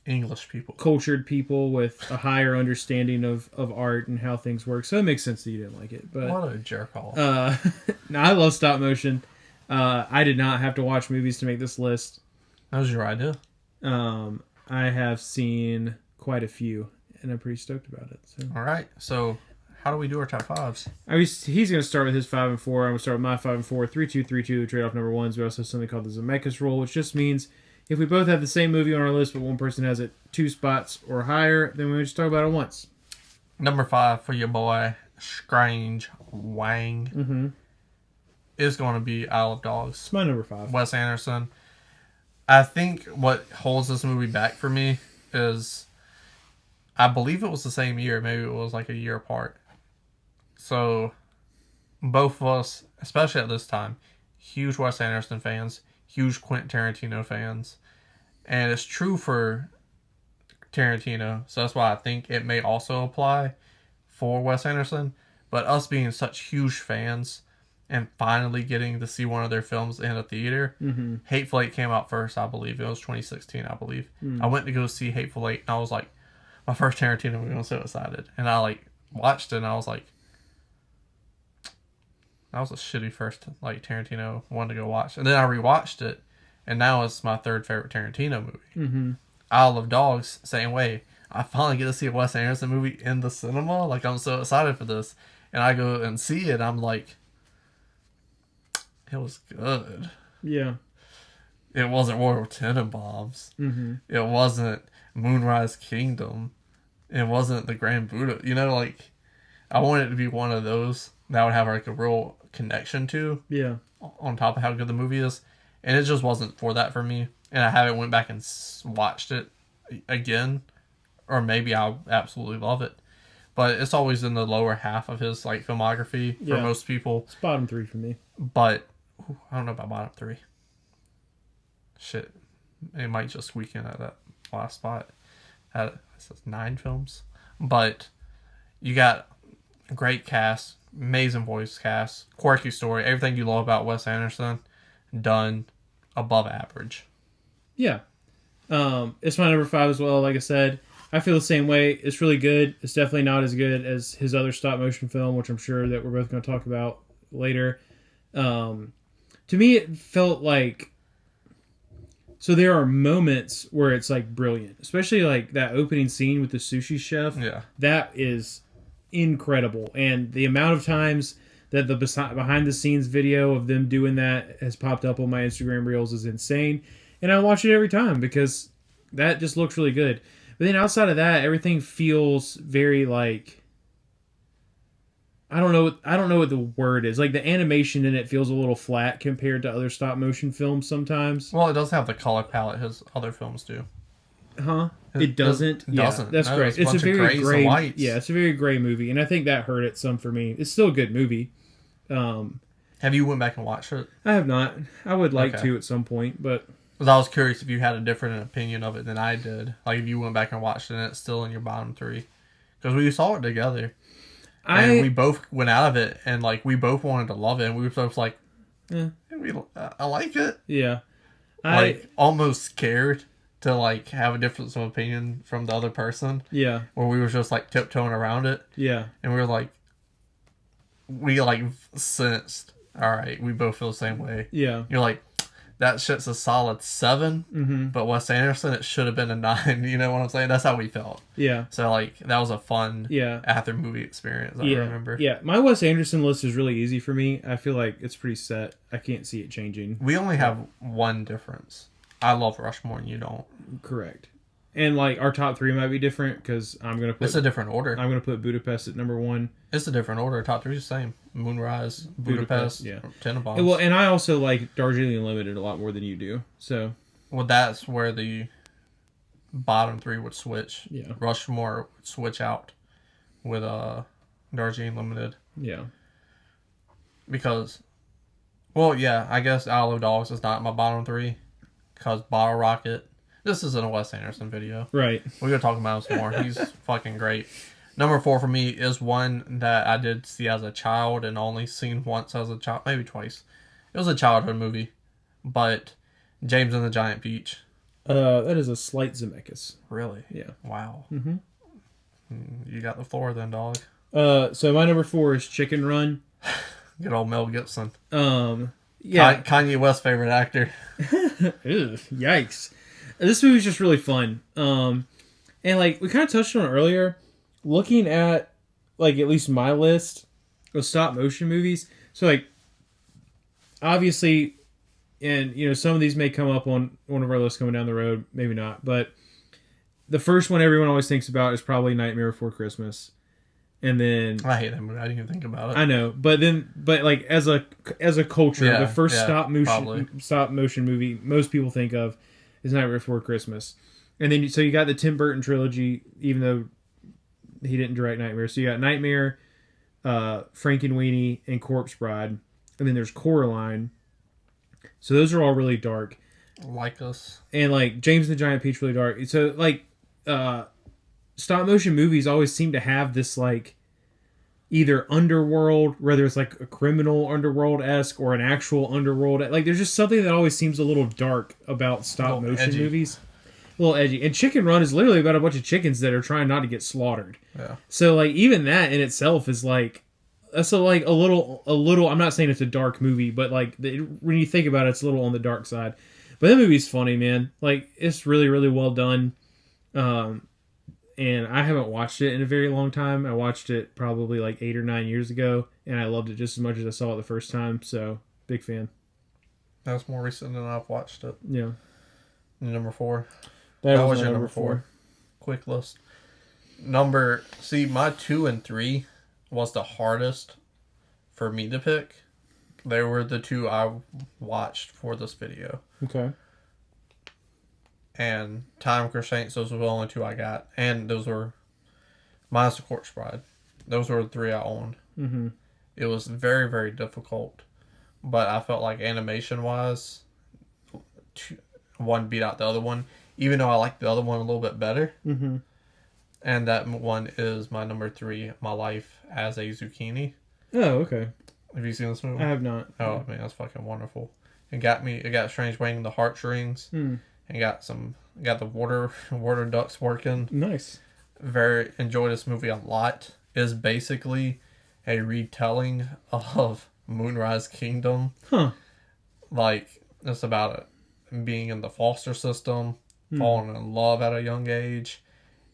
English people, cultured people with a higher understanding of art and how things work. So it makes sense that you didn't like it. But what a jerk off. No, I love stop motion. I did not have to watch movies to make this list. That was your idea. I have seen quite a few, and I'm pretty stoked about it. So. All right, so how do we do our top fives? He's going to start with his 5 and 4. I'm going to start with my 5 and 4. 3-2-3-2. Trade off number ones. We also have something called the Zemeckis rule, which just means if we both have the same movie on our list, but one person has it 2 spots or higher, then we just talk about it once. Number 5 for your boy, Strange Wang, is going to be Isle of Dogs. It's my number 5. Wes Anderson. I think what holds this movie back for me is, I believe it was the same year. Maybe it was like a year apart. So, both of us, especially at this time, huge Wes Anderson fans, huge Quentin Tarantino fans. And it's true for Tarantino, so that's why I think it may also apply for Wes Anderson. But us being such huge fans and finally getting to see one of their films in a theater, Hateful Eight came out first, I believe. It was 2016, I believe. I went to go see Hateful Eight, and I was like, my first Tarantino movie, I was so excited. And I like watched it, and I was like, That was a shitty first like Tarantino one to go watch, and then I rewatched it, and now it's my third favorite Tarantino movie. Mm-hmm. Isle of Dogs, same way. I finally get to see a Wes Anderson movie in the cinema. Like, I'm so excited for this, and I go and see it. I'm like, it was good. Yeah. It wasn't Royal Tenenbaums. Mm-hmm. It wasn't Moonrise Kingdom. It wasn't the Grand Buddha. You know, like, I wanted it to be one of those that I would have like a real connection to. Yeah. On top of how good the movie is, and it just wasn't for that for me. And I haven't went back and watched it again, or maybe I'll absolutely love it. But it's always in the lower half of his like filmography for most people. It's bottom 3 for me. But I don't know about bottom 3. Shit, it might just squeak in at that last spot. It says 9 films, but you got a great cast, amazing voice cast, quirky story, everything you love about Wes Anderson, done above average. Yeah. It's my number 5 as well. Like I said, I feel the same way. It's really good. It's definitely not as good as his other stop motion film, which I'm sure that we're both going to talk about later. To me, it felt like... So there are moments where it's like brilliant, especially like that opening scene with the sushi chef. Yeah. That is incredible. And the amount of times that the behind the scenes video of them doing that has popped up on my Instagram reels is insane. And I watch it every time because that just looks really good. But then outside of that, everything feels very like, I don't know what the word is. Like the animation in it feels a little flat compared to other stop motion films sometimes. Well, it does have the color palette his other films do. Huh? It doesn't? It doesn't. That's No, great. It's a very gray. Yeah, it's a very gray movie, and I think that hurt it some for me. It's still a good movie. Have you went back and watched it? I have not. I would like to at some point, but... Because I was curious if you had a different opinion of it than I did. Like, if you went back and watched it and it's still in your bottom 3. Because we saw it together. And we both went out of it, and, like, we both wanted to love it, and we were both like, I like it. Yeah. Like, almost scared to, like, have a difference of opinion from the other person. Yeah. Where we were just, like, tiptoeing around it. Yeah. And we were like, we, like, sensed, all right, we both feel the same way. Yeah. You're like, that shit's a solid 7, but Wes Anderson, it should have been a 9. You know what I'm saying? That's how we felt. Yeah. So, like, that was a fun after movie experience, I remember. Yeah, my Wes Anderson list is really easy for me. I feel like it's pretty set. I can't see it changing. We only have one difference. I love Rushmore and you don't. Correct. And, like, our top 3 might be different because I'm going to put... It's a different order. I'm going to put Budapest at number 1. It's a different order. Top 3 is the same. Moonrise, Budapest, Tenenbaums. Well, and I also like Darjeeling Limited a lot more than you do. So... Well, that's where the bottom 3 would switch. Yeah. Rushmore would switch out with Darjeeling Limited. Yeah. Because... Well, yeah, I guess Isle of Dogs is not my bottom 3. Because Bottle Rocket... This isn't a Wes Anderson video. Right. We're going to talk about him some more. He's fucking great. Number 4 for me is one that I did see as a child and only seen once as a child. Maybe twice. It was a childhood movie. But James and the Giant Peach. That is a slight Zemeckis. Really? Yeah. Wow. Mm-hmm. You got the floor then, dog. So my number 4 is Chicken Run. Good old Mel Gibson. Yeah. Kanye West's favorite actor. Ew, yikes. This movie's just really fun. And like we kind of touched on it earlier, looking at like at least my list of stop motion movies. So like obviously, and you know some of these may come up on one of our lists coming down the road, maybe not. But the first one everyone always thinks about is probably Nightmare Before Christmas. And then I hate that movie. I didn't even think about it. I know, but like as a culture, the first stop motion movie most people think of is Nightmare Before Christmas. And then so you got the Tim Burton trilogy, even though he didn't direct Nightmare. So you got Nightmare, Frankenweenie, and Corpse Bride, and then there's Coraline. So those are all really dark. Like Us. And like James and the Giant Peach, really dark. So like stop motion movies always seem to have this like either underworld, whether it's like a criminal underworld-esque or an actual underworld. Like there's just something that always seems a little dark about stop motion movies. A little edgy. And Chicken Run is literally about a bunch of chickens that are trying not to get slaughtered. Yeah. So like even that in itself is like So like a little. I'm not saying it's a dark movie, but like when you think about it, it's a little on the dark side. But that movie's funny, man. Like it's really, really well done. And I haven't watched it in a very long time. I watched it probably like 8 or 9 years ago, and I loved it just as much as I saw it the first time. So big fan. That's more recent than I've watched it. Yeah. Number 4. That was your number 4. Quick list. My 2 and 3 was the hardest for me to pick. They were the 2 I watched for this video. Okay. And Time Constraints, those were the only 2 I got. And those were minus the Corpse Bride. Those were the 3 I owned. Mm-hmm. It was very, very difficult. But I felt like animation-wise, one beat out the other one. Even though I liked the other one a little bit better. Mm-hmm. And that one is my number 3, My Life as a Zucchini. Oh, okay. Have you seen this movie? I have not. Oh, man, that's fucking wonderful. It got Strange Wang the heartstrings. Hmm. And got the water ducts working. Nice. Enjoy this movie a lot. It's basically a retelling of Moonrise Kingdom. Huh. Like, it's about it being in the foster system, falling in love at a young age,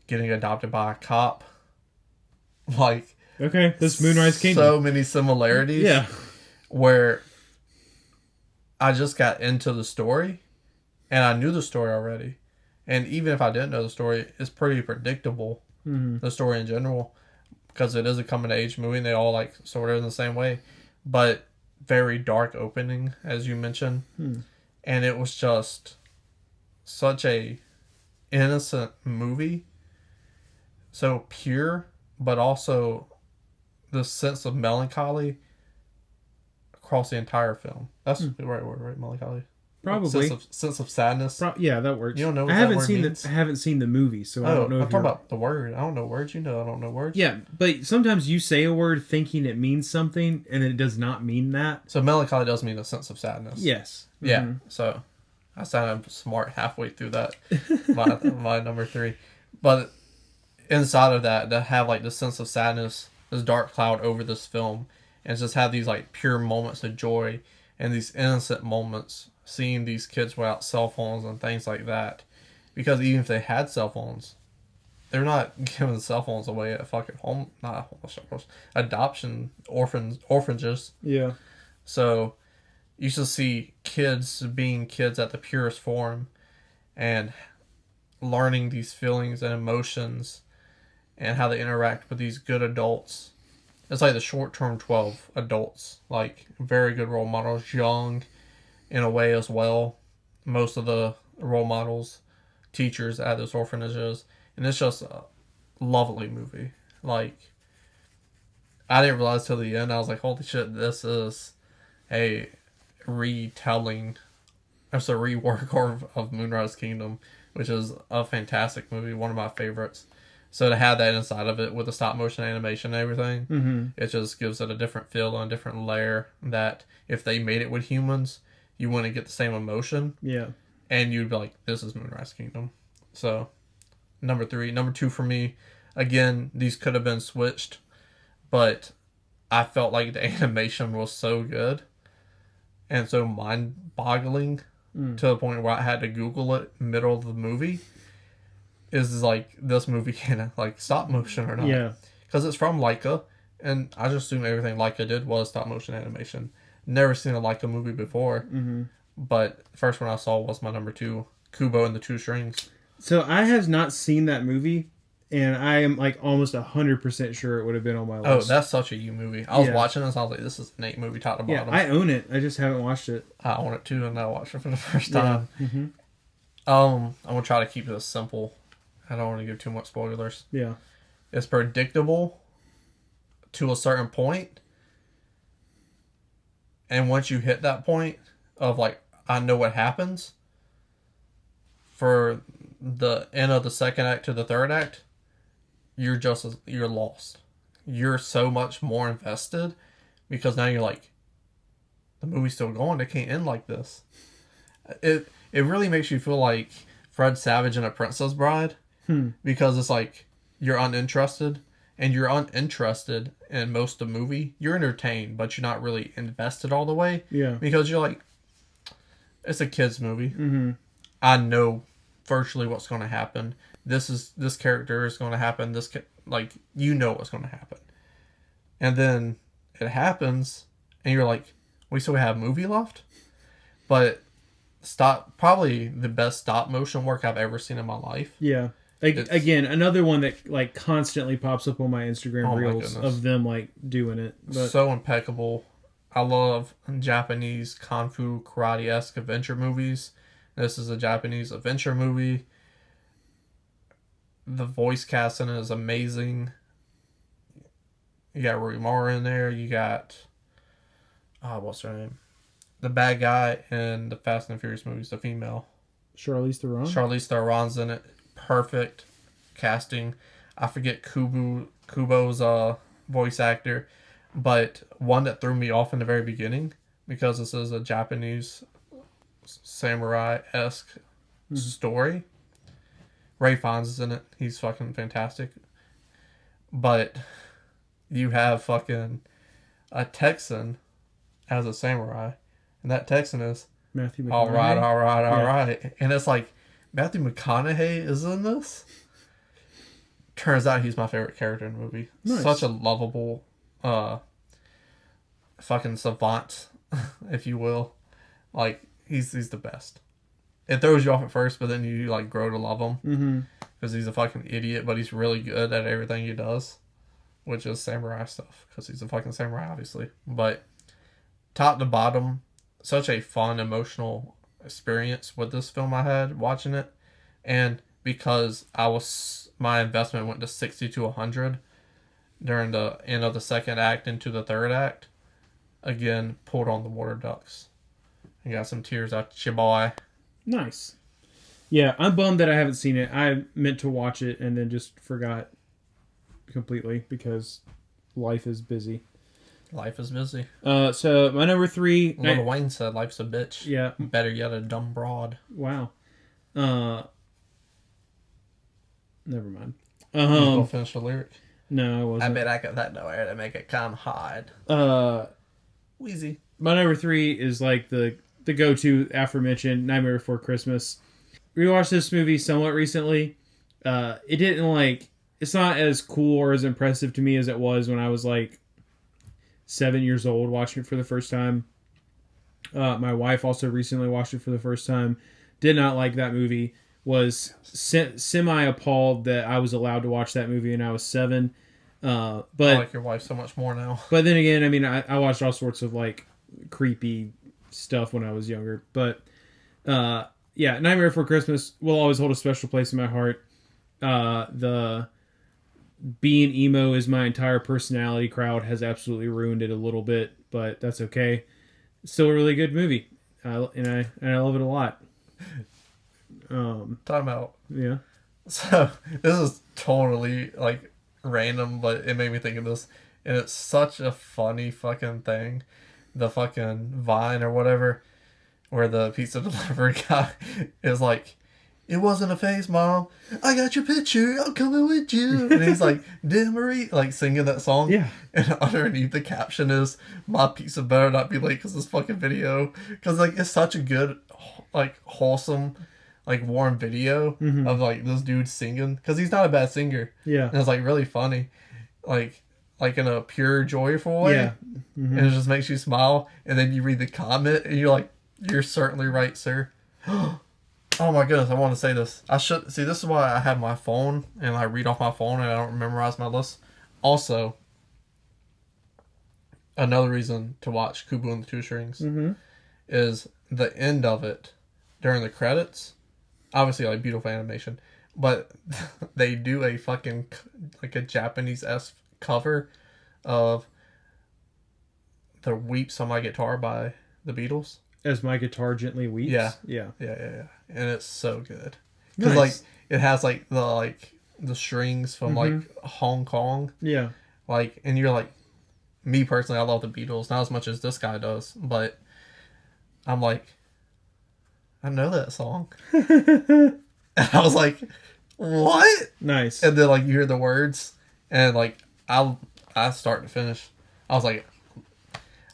getting adopted by a cop. Like, okay, this Moonrise Kingdom. So many similarities. Yeah. Where I just got into the story, and I knew the story already. And even if I didn't know the story, it's pretty predictable, the story in general, because it is a coming-of-age movie, and they all, like, sort of in the same way. But very dark opening, as you mentioned. And it was just such a innocent movie. So pure, but also the sense of melancholy across the entire film. That's the right word, right? Melancholy? Probably. Sense of sadness. Yeah, that works. You don't know what I haven't that word seen means? I haven't seen the movie, so I don't know. I'm talking about the word. I don't know words. You know I don't know words. Yeah, but sometimes you say a word thinking it means something, and it does not mean that. So melancholy does mean a sense of sadness. Yes. Yeah. So I sounded smart halfway through that. my number 3. But inside of that, to have like the sense of sadness, this dark cloud over this film, and just have these like pure moments of joy and these innocent moments, seeing these kids without cell phones and things like that. Because even if they had cell phones, they're not giving cell phones away at fucking adoption orphanages. Yeah. So you should see kids being kids at the purest form and learning these feelings and emotions and how they interact with these good adults. It's like the short-term 12 adults, like very good role models, young in a way as well. Most of the role models, teachers at those orphanages, and it's just a lovely movie. Like, I didn't realize till the end. I was like, holy shit, this is a retelling. It's a rework of Moonrise Kingdom, which is a fantastic movie, one of my favorites. So to have that inside of it with the stop motion animation and everything, it just gives it a different feel and a different layer that if they made it with humans, you wouldn't get the same emotion. Yeah. And you'd be like, this is Moonrise Kingdom. So, number 3. Number 2 for me, again, these could have been switched, but I felt like the animation was so good and so mind-boggling to the point where I had to Google it middle of the movie. Is like, this movie can like stop motion or not? Yeah. Because it's from Leica, and I just assumed everything Leica did was stop motion animation. Never seen a Leica movie before, but the first one I saw was my number 2, Kubo and the Two Strings. So I have not seen that movie, and I am like almost 100% sure it would have been on my list. Oh, that's such a you movie. I was watching this, I was like, this is an 8 movie top to bottom. Yeah, I own it. I just haven't watched it. I own it too, and I watched it for the first time. Yeah. I'm gonna try to keep this simple. I don't want to give too much spoilers. Yeah. It's predictable to a certain point. And once you hit that point of like, I know what happens, for the end of the second act to the third act, you're lost. You're so much more invested because now you're like, the movie's still going. It can't end like this. It really makes you feel like Fred Savage in A Princess Bride. Because it's like, you're uninterested and you're uninterested in most of the movie, you're entertained, but you're not really invested all the way. Yeah. Because you're like, it's a kid's movie. Mm-hmm. I know virtually what's going to happen. This character is going to happen. You know what's going to happen. And then it happens, and you're like, we still have movie left? But probably the best stop motion work I've ever seen in my life. Yeah. Again, another one that like constantly pops up on my Instagram reels of them like doing it. But so impeccable. I love Japanese kung fu karate-esque adventure movies. This is a Japanese adventure movie. The voice casting is amazing. You got Rory Mara in there. You got what's her name? The bad guy in the Fast and Furious movies, the female. Charlize Theron? Charlize Theron's in it. Perfect casting. I forget Kubo's voice actor, but one that threw me off in the very beginning, because this is a Japanese samurai-esque story. Ray Fiennes is in it. He's fucking fantastic. But you have fucking a Texan as a samurai, and that Texan is Matthew McConaughey. all right. And it's like, Matthew McConaughey is in this? Turns out he's my favorite character in the movie. Nice. Such a lovable fucking savant, if you will. Like, he's the best. It throws you off at first, but then you like grow to love him. Because he's a fucking idiot, but he's really good at everything he does. Which is samurai stuff. Because he's a fucking samurai, obviously. But top to bottom, such a fun, emotional experience with this film I had watching it. And because my investment went to 60 to 100 during the end of the second act into the third act, again, pulled on the water ducks. You got some tears out your boy. Nice. Yeah, I'm bummed that I haven't seen it. I meant to watch it and then just forgot completely because life is busy. Life is busy. So my number 3... Little Wayne said, life's a bitch. Yeah. Better yet, a dumb broad. Wow. Never mind. Go finish the lyric. No, I wasn't. I bet I got that nowhere to make it kind of hard. Wheezy. My number 3 is like the go-to aforementioned Nightmare Before Christmas. Rewatched this movie somewhat recently. It didn't like... It's not as cool or as impressive to me as it was when I was like 7 years old watching it for the first time. My wife also recently watched it for the first time. Did not like that movie. Was semi-appalled that I was allowed to watch that movie when I was 7. But I like your wife so much more now. But then again, I mean, I watched all sorts of like creepy stuff when I was younger. But yeah, Nightmare Before Christmas will always hold a special place in my heart. The being emo is my entire personality crowd has absolutely ruined it a little bit, but that's okay. It's still a really good movie, and I love it a lot. Time out. Yeah. So this is totally like random, but it made me think of this, and it's such a funny fucking thing. The fucking Vine or whatever, where the pizza delivery guy is like, "It wasn't a face, Mom. I got your picture. I'm coming with you." And he's like, "Dear Marie," like singing that song. Yeah. And underneath the caption is, "My pizza better not be late because this fucking video." Because like it's such a good, like wholesome, like warm video of like this dude singing. Because he's not a bad singer. Yeah. And it's like really funny, like in a pure joyful way. Yeah. And it just makes you smile. And then you read the comment and you're like, "You're certainly right, sir." Oh my goodness, I want to say this. I should see. This is why I have my phone and I read off my phone and I don't memorize my list. Also, another reason to watch Kubo and the Two Strings is the end of it during the credits. Obviously, like beautiful animation, but they do a fucking like a Japanese-esque cover of the "Weeps on My Guitar" by the Beatles. As my guitar gently weeps. Yeah. And it's so good. Because Nice. like it has like the strings from like Hong Kong. Yeah. Like, and you're like, me personally, I love the Beatles, not as much as this guy does, but I'm like, I know that song. And I was like, what? Nice. And then like you hear the words, and like I start to finish. I was like,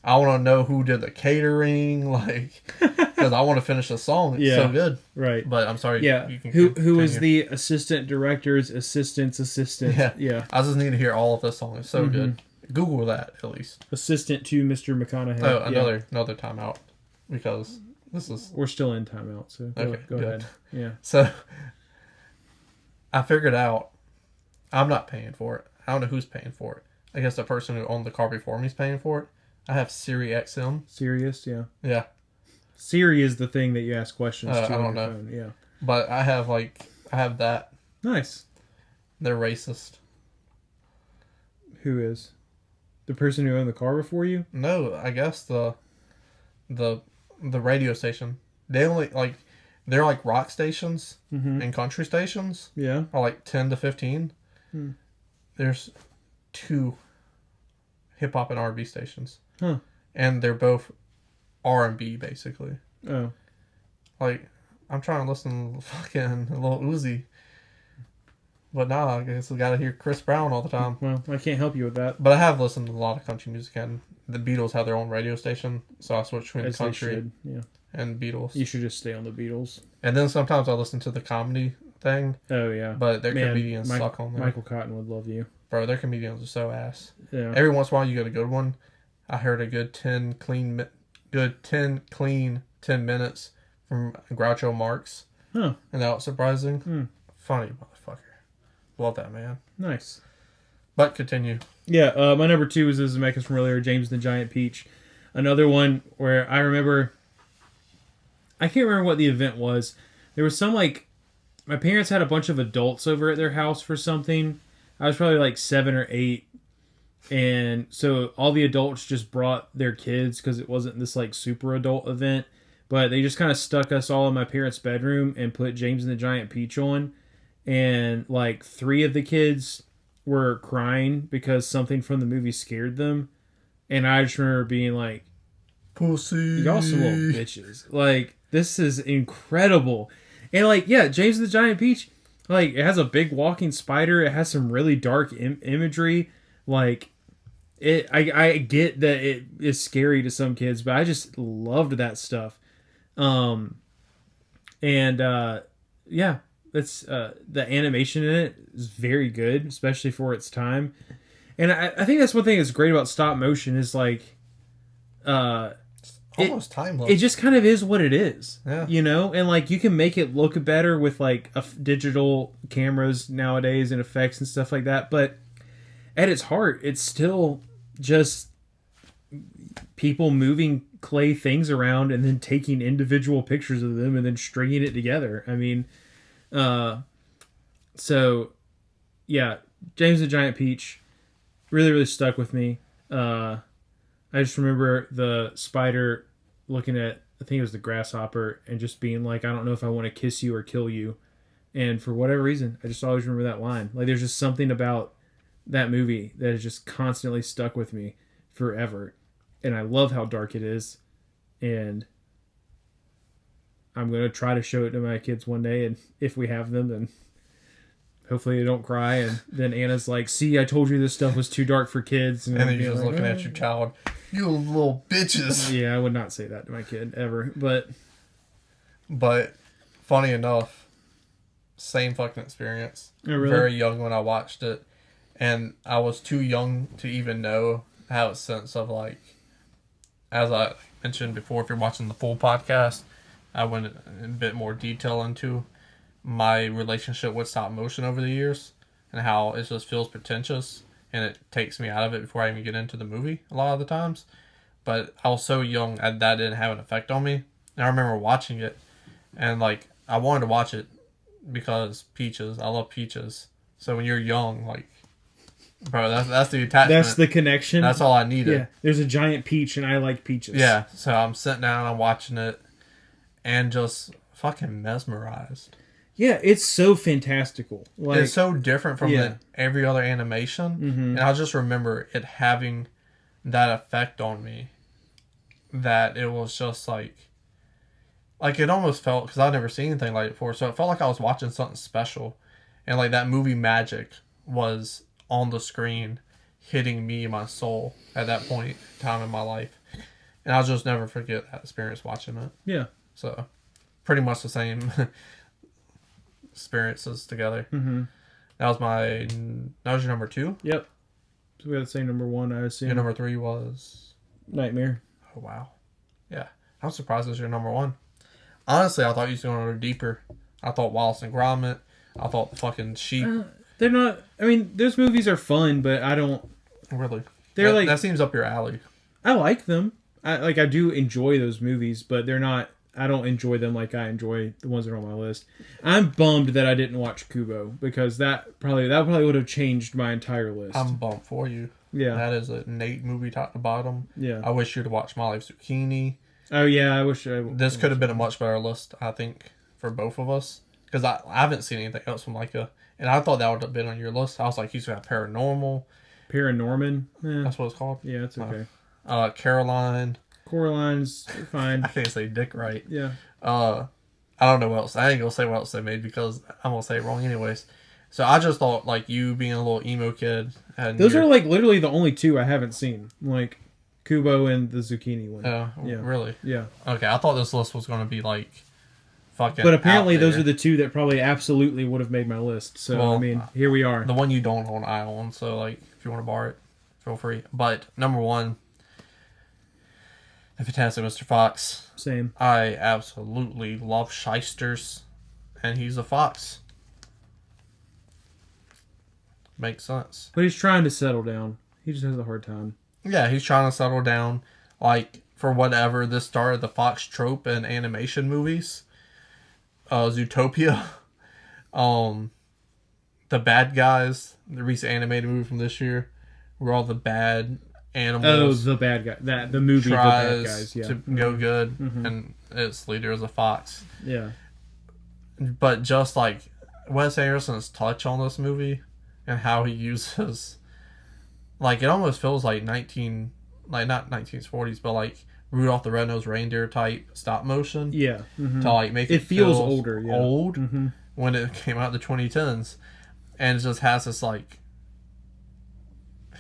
I want to know who did the catering, like, because I want to finish the song. It's so good. Right. But I'm sorry. Yeah. You can Who was the assistant director's assistant's assistant? Yeah. I just need to hear all of this song. It's so good. Google that at least. Assistant to Mr. McConaughey. Oh, another timeout because this is. We're still in timeout, so go ahead. Yeah. So I figured out I'm not paying for it. I don't know who's paying for it. I guess the person who owned the car before me is paying for it. I have Siri XM. Sirius, yeah. Yeah. Siri is the thing that you ask questions to I don't on your know. phone. Yeah. But I have that. Nice. They're racist. Who is? The person who owned the car before you? No, I guess the radio station. They only they're like rock stations and country stations. Yeah. Are like 10 to 15. There's 2 hip hop and R&B stations. Huh. And they're both R&B basically. Oh. Like I'm trying to listen to fucking Lil Uzi. But nah, I guess we gotta hear Chris Brown all the time. Well, I can't help you with that. But I have listened to a lot of country music, and the Beatles have their own radio station, so I switch between As country yeah. and Beatles. You should just stay on the Beatles. And then sometimes I listen to the comedy thing. Oh, yeah. But their comedians suck on there. Michael Cotton would love you. Bro, their comedians are so ass. Yeah. Every once in a while you get a good one. I heard a good 10 clean 10 minutes from Groucho Marx. Huh. And that was surprising. Funny motherfucker. Love that man. Nice. But continue. Yeah, my number 2 is Zemeckis from earlier, James and the Giant Peach. Another one where I remember... I can't remember what the event was. There was some, my parents had a bunch of adults over at their house for something. I was probably 7 or 8. And so all the adults just brought their kids because it wasn't this, super adult event. But they just kind of stuck us all in my parents' bedroom and put James and the Giant Peach on. And 3 of the kids were crying because something from the movie scared them. And I just remember being like, pussy, y'all some little bitches. This is incredible. And James and the Giant Peach, it has a big walking spider. It has some really dark imagery. I get that it is scary to some kids, but I just loved that stuff. That's the animation in it is very good, especially for its time. And I think that's one thing that's great about stop motion is almost timeless. It just kind of is what it is, yeah. And you can make it look better with digital cameras nowadays and effects and stuff like that. But at its heart, it's still just people moving clay things around and then taking individual pictures of them and then stringing it together. I mean, James the Giant Peach really, really stuck with me. I just remember the spider looking at, I think it was the grasshopper, and just being like, I don't know if I want to kiss you or kill you. And for whatever reason, I just always remember that line. There's just something about that movie that has just constantly stuck with me forever. And I love how dark it is. And I'm going to try to show it to my kids one day. And if we have them, then hopefully they don't cry. And then Anna's like, see, I told you this stuff was too dark for kids. And then you're just looking at your child. You little bitches. Yeah, I would not say that to my kid ever. But funny enough, same fucking experience. Oh, really? Very young when I watched it. And I was too young to even know how a sense of as I mentioned before, if you're watching the full podcast, I went in a bit more detail into my relationship with stop motion over the years and how it just feels pretentious and it takes me out of it before I even get into the movie a lot of the times. But I was so young that didn't have an effect on me. And I remember watching it and I wanted to watch it because peaches. I love peaches. So when you're young, bro, that's the attachment. That's the connection. That's all I needed. Yeah, there's a giant peach and I like peaches. Yeah, so I'm sitting down, I'm watching it, and just fucking mesmerized. Yeah, it's so fantastical. It's so different from every other animation. Mm-hmm. And I just remember it having that effect on me that it was just it almost felt, because I'd never seen anything like it before, so it felt like I was watching something special. And that movie magic was on the screen. hitting me in my soul at that point in time in my life. And I'll just never forget that experience watching it. Yeah. So, pretty much the same experiences together. Mm-hmm. That was your number 2? Yep. So we had the same number 1, I assume. Your number 3 was... Nightmare. Oh, wow. Yeah. I'm surprised it was your number 1. Honestly, I thought you was going to go deeper. I thought Wallace and Gromit. I thought the fucking sheep. They're not... I mean, those movies are fun, but I don't... Really? They're that seems up your alley. I like them. I do enjoy those movies, but they're not... I don't enjoy them like I enjoy the ones that are on my list. I'm bummed that I didn't watch Kubo, because that probably would have changed my entire list. I'm bummed for you. Yeah. That is a Nate movie top to bottom. Yeah. I wish you'd have watched My Life Zucchini. Oh, yeah, I wish I... This could have been a much better list, I think, for both of us. Because I haven't seen anything else from Leica. And I thought that would have been on your list. I was like, he's got Paranormal. Paranorman? That's what it's called. Yeah, it's okay. Caroline. Coraline's fine. I can't say Dick right. Yeah. I don't know what else. I ain't going to say what else they made because I'm going to say it wrong anyways. So I just thought, like, you being a little emo kid. Those are, like, literally the only 2 I haven't seen. Like, Kubo and the Zucchini one. Yeah. Really? Yeah. Okay, I thought this list was going to be, like, fucking But apparently out there. those are the 2 that probably absolutely would have made my list. So, Well, I mean, here we are. The one you don't own, I own. So, like, if you want to borrow it, feel free. But, number 1, The Fantastic Mr. Fox. Same. I absolutely love shysters, and he's a fox. Makes sense. But he's trying to settle down. He just has a hard time. Yeah, he's trying to settle down. Like, for whatever, this started the fox trope in animation movies. Zootopia. The bad guys, the recent animated movie from this year, where all the bad animals. Oh, the bad guy. The movie, tries The Bad Guys. Yeah. to go good, and its leader is a fox. Yeah. But just like Wes Anderson's touch on this movie and how he uses, like, it almost feels like not 1940s, but like Rudolph the Red-Nosed Reindeer type stop motion. Yeah. Mm-hmm. To like make It feels older. Yeah. old Mm-hmm. when it came out in the 2010s, and it just has this like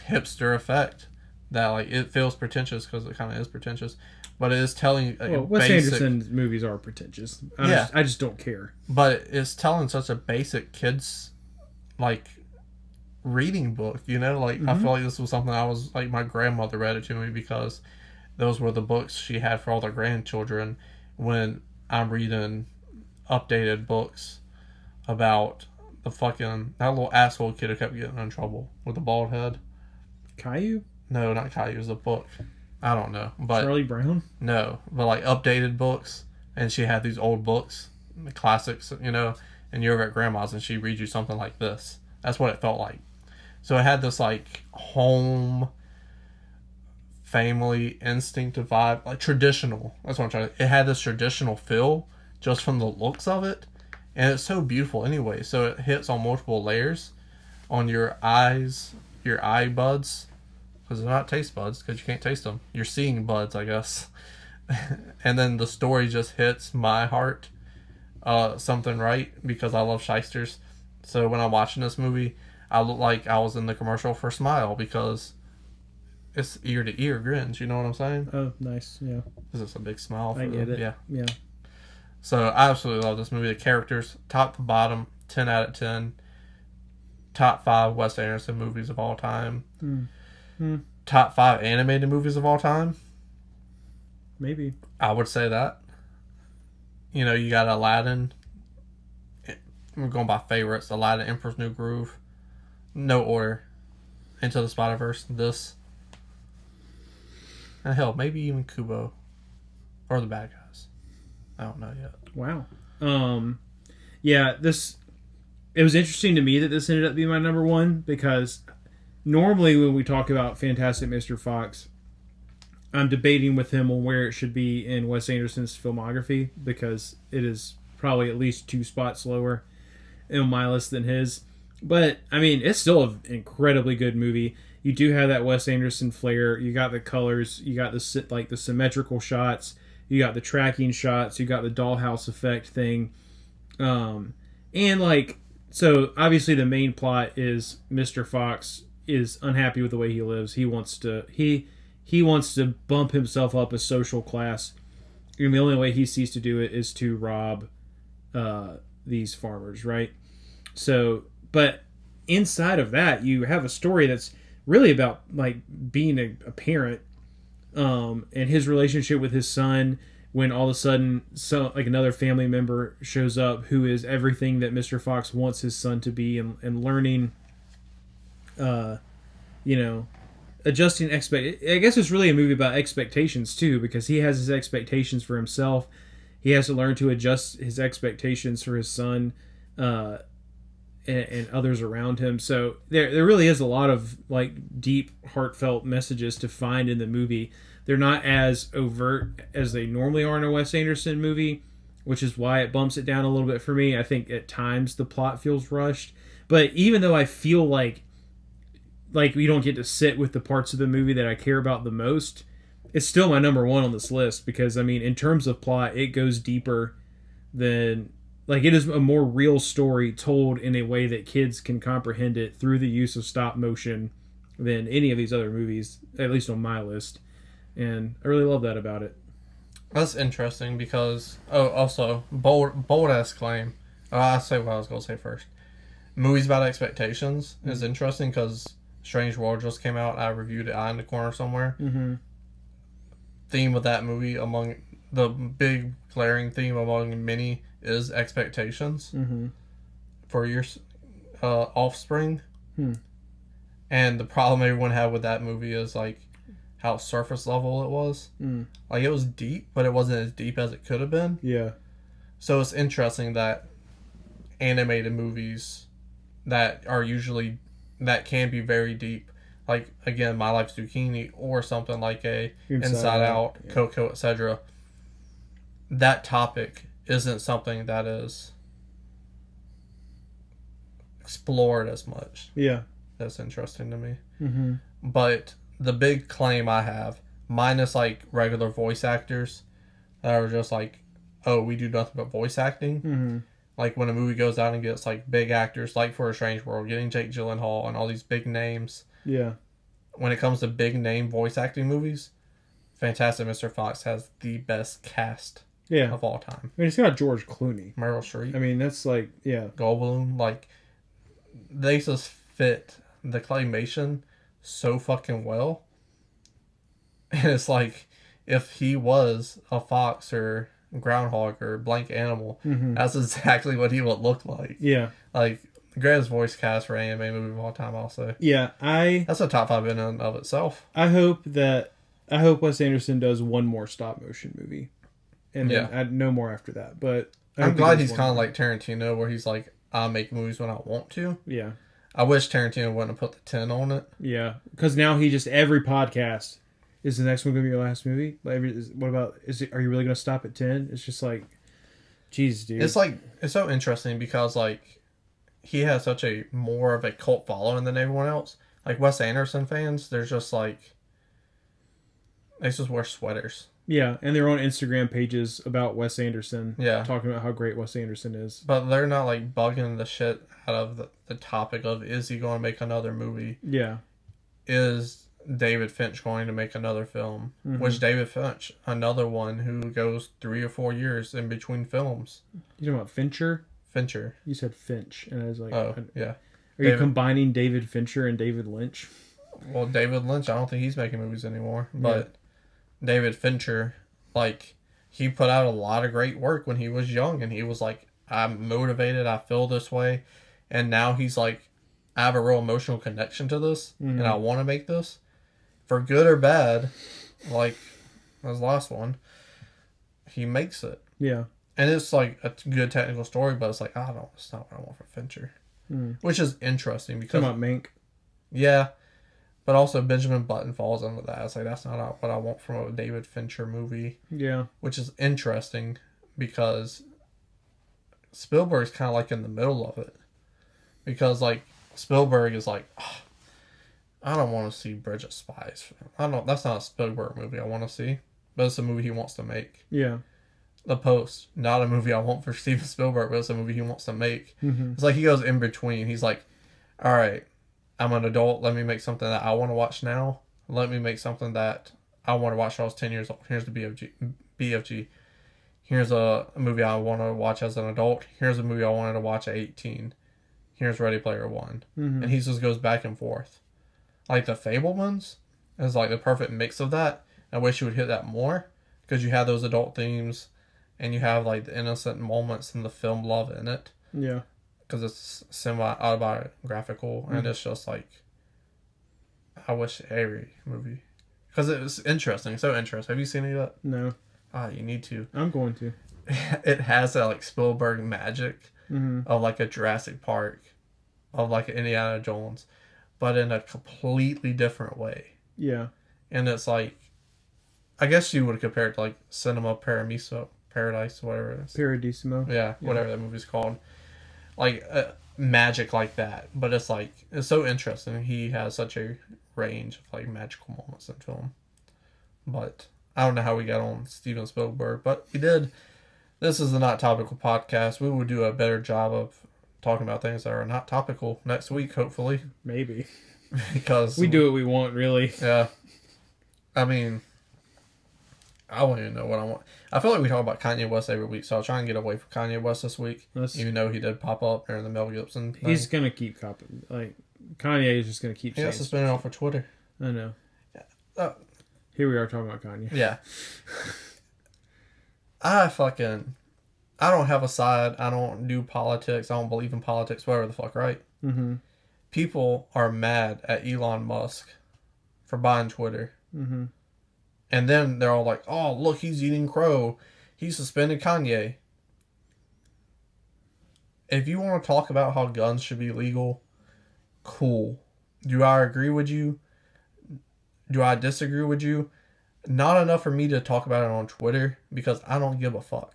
hipster effect that like it feels pretentious because it kind of is pretentious, but it is telling Wes Anderson's movies are pretentious. I just don't care. But it's telling such a basic kids like reading book, you know, like I feel like this was something like my grandmother read it to me because those were the books she had for all their grandchildren when I'm reading updated books about that little asshole kid who kept getting in trouble with the bald head. Caillou? No, not Caillou. It was a book. I don't know. But Charlie Brown? No, but like updated books. And she had these old books, the classics, you know, and you're over at grandma's and she reads you something like this. That's what it felt like. So it had this like home family instinct vibe, like traditional. That's what I'm trying to. It had this traditional feel just from the looks of it. And it's so beautiful anyway. So it hits on multiple layers on your eyes, your eye buds. Because they're not taste buds, because you can't taste them. You're seeing buds, I guess. And then the story just hits my heart something right, because I love shysters. So when I'm watching this movie, I look like I was in the commercial for Smile, because it's ear-to-ear grins, you know what I'm saying? Oh, nice, yeah. Because it's a big smile. I get it. Yeah. So I absolutely love this movie. The characters, top to bottom, 10 out of 10. Top 5 Wes Anderson movies of all time. Top 5 animated movies of all time. Maybe. I would say that. You know, you got Aladdin. We're going by favorites. Aladdin, Emperor's New Groove. No order. Into the Spider-Verse. This. And hell, maybe even Kubo. Or The Bad Guys. I don't know yet. Wow. Yeah, it was interesting to me that this ended up being my number 1, because normally when we talk about Fantastic Mr. Fox, I'm debating with him on where it should be in Wes Anderson's filmography, because it is probably at least 2 spots lower in my list than his. But, I mean, it's still an incredibly good movie. You do have that Wes Anderson flair. You got the colors. You got the symmetrical shots. You got the tracking shots. You got the dollhouse effect thing. And, like, so obviously the main plot is Mr. Fox, is unhappy with the way he lives. He wants to bump himself up a social class, and the only way he sees to do it is to rob these farmers, right? So, but inside of that, you have a story that's really about like being a parent, and his relationship with his son. When all of a sudden, like another family member shows up who is everything that Mr. Fox wants his son to be, and learning, adjusting I guess it's really a movie about expectations too, because he has his expectations for himself. He has to learn to adjust his expectations for his son, and others around him. So there really is a lot of like deep, heartfelt messages to find in the movie. They're not as overt as they normally are in a Wes Anderson movie, which is why it bumps it down a little bit for me. I think at times the plot feels rushed. But even though I feel like we don't get to sit with the parts of the movie that I care about the most, it's still my number one on this list because, I mean, in terms of plot, it goes deeper than... Like, it is a more real story told in a way that kids can comprehend it through the use of stop motion than any of these other movies, at least on my list. And I really love that about it. That's interesting because... Oh, also, bold-ass claim. I'll say what I was going to say first. Movies about expectations is interesting because Strange World just came out. I reviewed it Eye in the Corner somewhere. Mm-hmm. Theme of that movie, among the big glaring theme among many, is expectations for your offspring. And the problem everyone had with that movie is like how surface level it was. Like it was deep, but it wasn't as deep as it could have been. Yeah. So it's interesting that animated movies that can be very deep, like again, My Life's Zucchini or something like a Inside Out, yeah. Coco, etc. That topic isn't something that is explored as much. Yeah. That's interesting to me. Mm-hmm. But the big claim I have, minus like regular voice actors that are just like, oh, we do nothing but voice acting. Like when a movie goes out and gets like big actors, like for A Strange World, getting Jake Gyllenhaal and all these big names. Yeah. When it comes to big name voice acting movies, Fantastic Mr. Fox has the best cast of all time. I mean, it's got George Clooney. Meryl Streep. I mean, that's like, yeah. Goldblum. Like, they just fit the claymation so fucking well. And it's like, if he was a fox or groundhog or blank animal, that's exactly what he would look like. Yeah. Like, the greatest voice cast for an anime movie of all time, I'll say. Yeah, that's a top 5 in and of itself. I hope Wes Anderson does one more stop motion movie. And then no more after that. But I'm glad he's kind of like Tarantino, where he's like, I make movies when I want to. Yeah. I wish Tarantino wouldn't have put the 10 on it. Yeah. Because now he just, every podcast, is the next one going to be your last movie? Like, what about, are you really going to stop at 10? It's just like, jeez, dude. It's like, it's so interesting because like, he has such a more of a cult following than everyone else. Like Wes Anderson fans, they're just like, they just wear sweaters. Yeah, and they're on Instagram pages about Wes Anderson. Yeah. Talking about how great Wes Anderson is. But they're not like bugging the shit out of the topic of, is he going to make another movie? Yeah. Is David Finch going to make another film? Which David Finch, another one who goes 3 or 4 years in between films. You talking about Fincher? Fincher. You said Finch, and I was like, oh, yeah. Are you combining David Fincher and David Lynch? Well, David Lynch, I don't think he's making movies anymore. But David Fincher, like, he put out a lot of great work when he was young, and he was like, I'm motivated, I feel this way. And now he's like, I have a real emotional connection to this, and I want to make this. For good or bad, like his last one, he makes it. Yeah. And it's like a good technical story, but it's like, it's not what I want for Fincher. Which is interesting because... Talking about Mank. Yeah. But also Benjamin Button falls under that. It's like, that's not what I want from a David Fincher movie. Yeah. Which is interesting because Spielberg's kind of like in the middle of it. Because like Spielberg is like, I don't want to see Bridge of Spies. That's not a Spielberg movie I want to see. But it's a movie he wants to make. Yeah. The Post, not a movie I want for Steven Spielberg, but it's a movie he wants to make. It's like he goes in between. He's like, all right, I'm an adult. Let me make something that I want to watch now. Let me make something that I want to watch when I was 10 years old. Here's the BFG. Here's a movie I want to watch as an adult. Here's a movie I wanted to watch at 18. Here's Ready Player One. Mm-hmm. And he just goes back and forth. Like the Fablemans is like the perfect mix of that. I wish you would hit that more because you have those adult themes and you have like the innocent moments in the film love in it. Yeah. Because it's semi-autobiographical and it's just like, I wish every movie. Because it was interesting. So interesting. Have you seen any of that? No. Ah, you need to. I'm going to. It has that like Spielberg magic of like a Jurassic Park, of like an Indiana Jones, but in a completely different way. Yeah. And it's like, I guess you would compare it to like Cinema Paradiso, whatever it is. Paradisimo. Yeah, whatever that movie's called. Like magic like that. But it's like, it's so interesting. He has such a range of like magical moments in film. But I don't know how we got on Steven Spielberg, but we did. This is the Not Topical podcast. We will do a better job of talking about things that are not topical next week, hopefully. Maybe. Because we do what we want, really. Yeah. I mean, I don't even know what I want. I feel like we talk about Kanye West every week, so I'll try and get away from Kanye West this week. Even though he did pop up during the Mel Gibson thing. He's going to keep copying. Like, Kanye is just going to keep saying. He got suspended off of Twitter. I know. Yeah. Here we are talking about Kanye. Yeah. I don't have a side. I don't do politics. I don't believe in politics, whatever the fuck, right? Mm-hmm. People are mad at Elon Musk for buying Twitter. Mm-hmm. And then they're all like, oh, look, he's eating crow. He suspended Kanye. If you want to talk about how guns should be legal, cool. Do I agree with you? Do I disagree with you? Not enough for me to talk about it on Twitter because I don't give a fuck.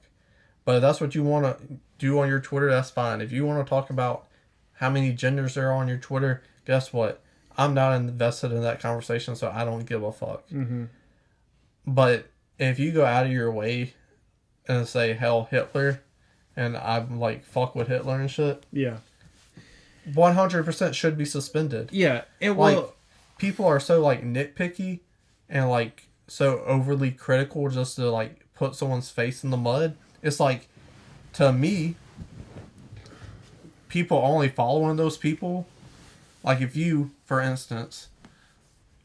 But if that's what you want to do on your Twitter, that's fine. If you want to talk about how many genders there are on your Twitter, guess what? I'm not invested in that conversation, so I don't give a fuck. Mm-hmm. But if you go out of your way and say, hell, Hitler, and I'm like, fuck with Hitler and shit, yeah, 100% should be suspended. Yeah. It like, will. People are so like nitpicky and like so overly critical just to like put someone's face in the mud. It's like, to me, people only following those people. Like if you, for instance,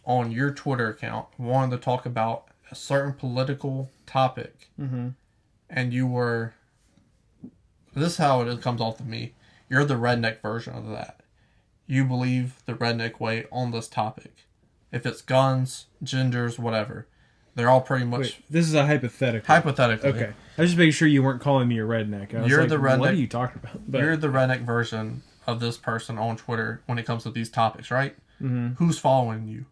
on your Twitter account wanted to talk about a certain political topic, mm-hmm. and you were, this is how it comes off of me, you're the redneck version of that. You believe the redneck way on this topic. If it's guns, genders, whatever, they're all pretty much... Wait, this is a hypothetical. Hypothetically. Okay. I was just making sure you weren't calling me a redneck. I was You're like, the redneck. What are you talking about? But, you're the redneck version of this person on Twitter when it comes to these topics, right? mm-hmm. Who's following you?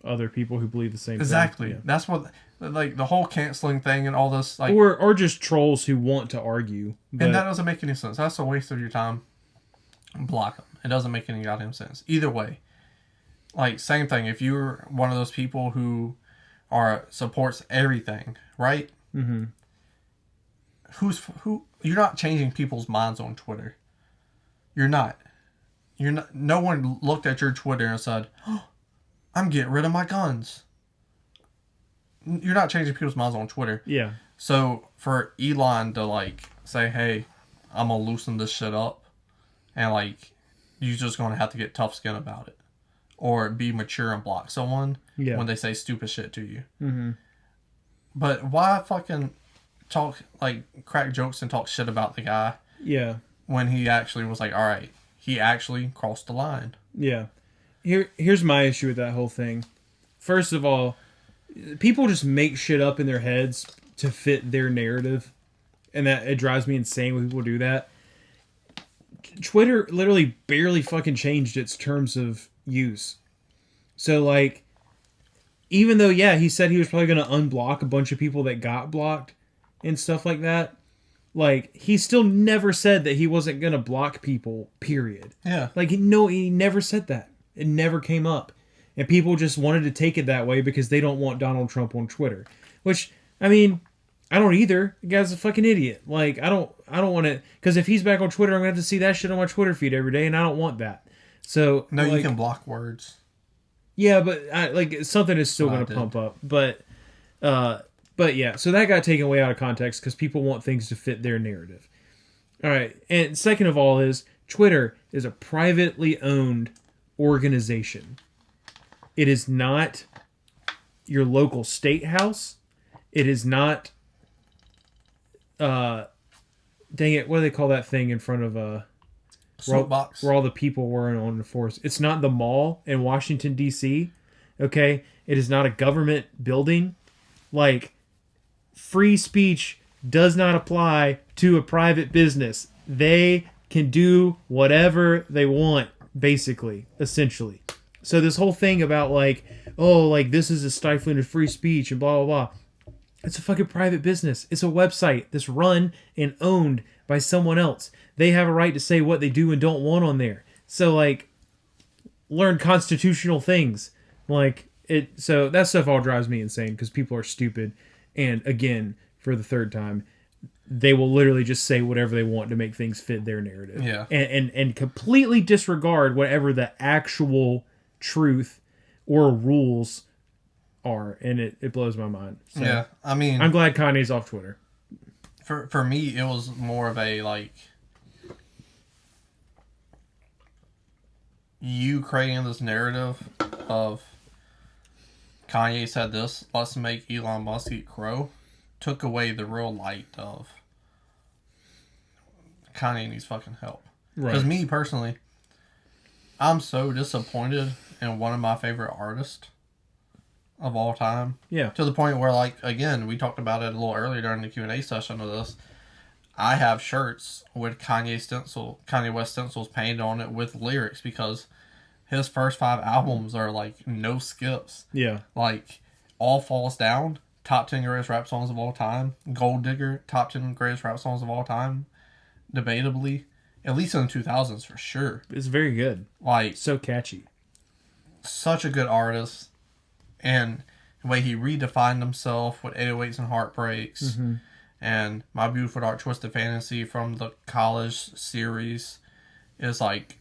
Other people who believe the same Exactly. thing. Yeah. That's what... Like, the whole canceling thing and all this... like, or just trolls who want to argue. But... And that doesn't make any sense. That's a waste of your time. Block them. It doesn't make any goddamn sense. Either way. Like, same thing. If you're one of those people who supports everything, right? Mm-hmm. You're not changing people's minds on Twitter. You're not. No one looked at your Twitter and said, oh, I'm getting rid of my guns. You're not changing people's minds on Twitter. Yeah. So for Elon to like say, hey, I'm gonna loosen this shit up, and like you're just gonna have to get tough skin about it, or be mature and block someone when they say stupid shit to you. Mm-hmm. But why fucking crack jokes and talk shit about the guy? Yeah. When he actually was like, all right, he actually crossed the line. Yeah. Here's my issue with that whole thing. First of all, people just make shit up in their heads to fit their narrative, and that it drives me insane when people do that. Twitter literally barely fucking changed its terms of use. So like, even though he said he was probably going to unblock a bunch of people that got blocked and stuff like that, like he still never said that he wasn't going to block people, period. Yeah. Like no, he never said that. It never came up. And people just wanted to take it that way because they don't want Donald Trump on Twitter. Which, I mean, I don't either. The guy's a fucking idiot. Like, I don't want to... Because if he's back on Twitter, I'm going to have to see that shit on my Twitter feed every day, and I don't want that. So No, like, you can block words. Yeah, but like something is still going to pump up. But yeah, so that got taken way out of context because people want things to fit their narrative. All right, and second of all is Twitter is a privately owned organization. It is not your local state house. It is not. Dang it! What do they call that thing in front of Soapbox. where all the people were on the force? It's not the mall in Washington D.C. Okay, it is not a government building. Like, free speech does not apply to a private business. They can do whatever they want, basically, essentially. So this whole thing about like, oh, like this is a stifling of free speech and blah, blah, blah. It's a fucking private business. It's a website that's run and owned by someone else. They have a right to say what they do and don't want on there. So like, learn constitutional things. Like it. So that stuff all drives me insane because people are stupid. And again, for the third time, they will literally just say whatever they want to make things fit their narrative. Yeah. And completely disregard whatever the actual truth or rules are. And it blows my mind. So Yeah. I mean, I'm glad Kanye's off Twitter. For me, it was more of a like you creating this narrative of Kanye said this, let's make Elon Musk eat crow, took away the real light of Kanye needs fucking help. Because me personally, I'm so disappointed in one of my favorite artists of all time. Yeah. To the point where, like, again, we talked about it a little earlier during the Q&A session of this. I have shirts with Kanye West stencils painted on it with lyrics because his first 5 albums are like no skips. Yeah. Like All Falls Down, top 10 greatest rap songs of all time. Gold Digger, top 10 greatest rap songs of all time. Debatably. At least in the 2000s for sure. It's very good. Like, so catchy. Such a good artist. And the way he redefined himself with 808s and Heartbreaks. Mm-hmm. And My Beautiful Dark Twisted Fantasy from the college series is like,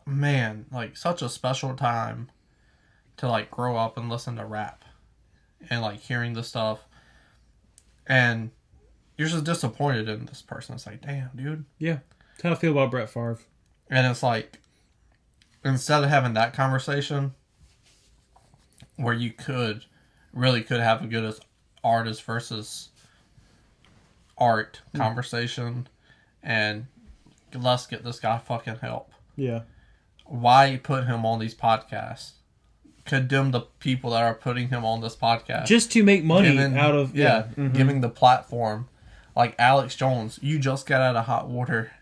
man, like such a special time to like grow up and listen to rap and like hearing this stuff. And you're just disappointed in this person. It's like, damn, dude. Yeah. That's how I feel about Brett Favre. And it's like, instead of having that conversation where you could have a good artist versus art conversation and let's get this guy fucking help. Yeah. Why put him on these podcasts? Condemn the people that are putting him on this podcast. Just to make money out of... Yeah. Giving the platform. Like Alex Jones. You just got out of hot water.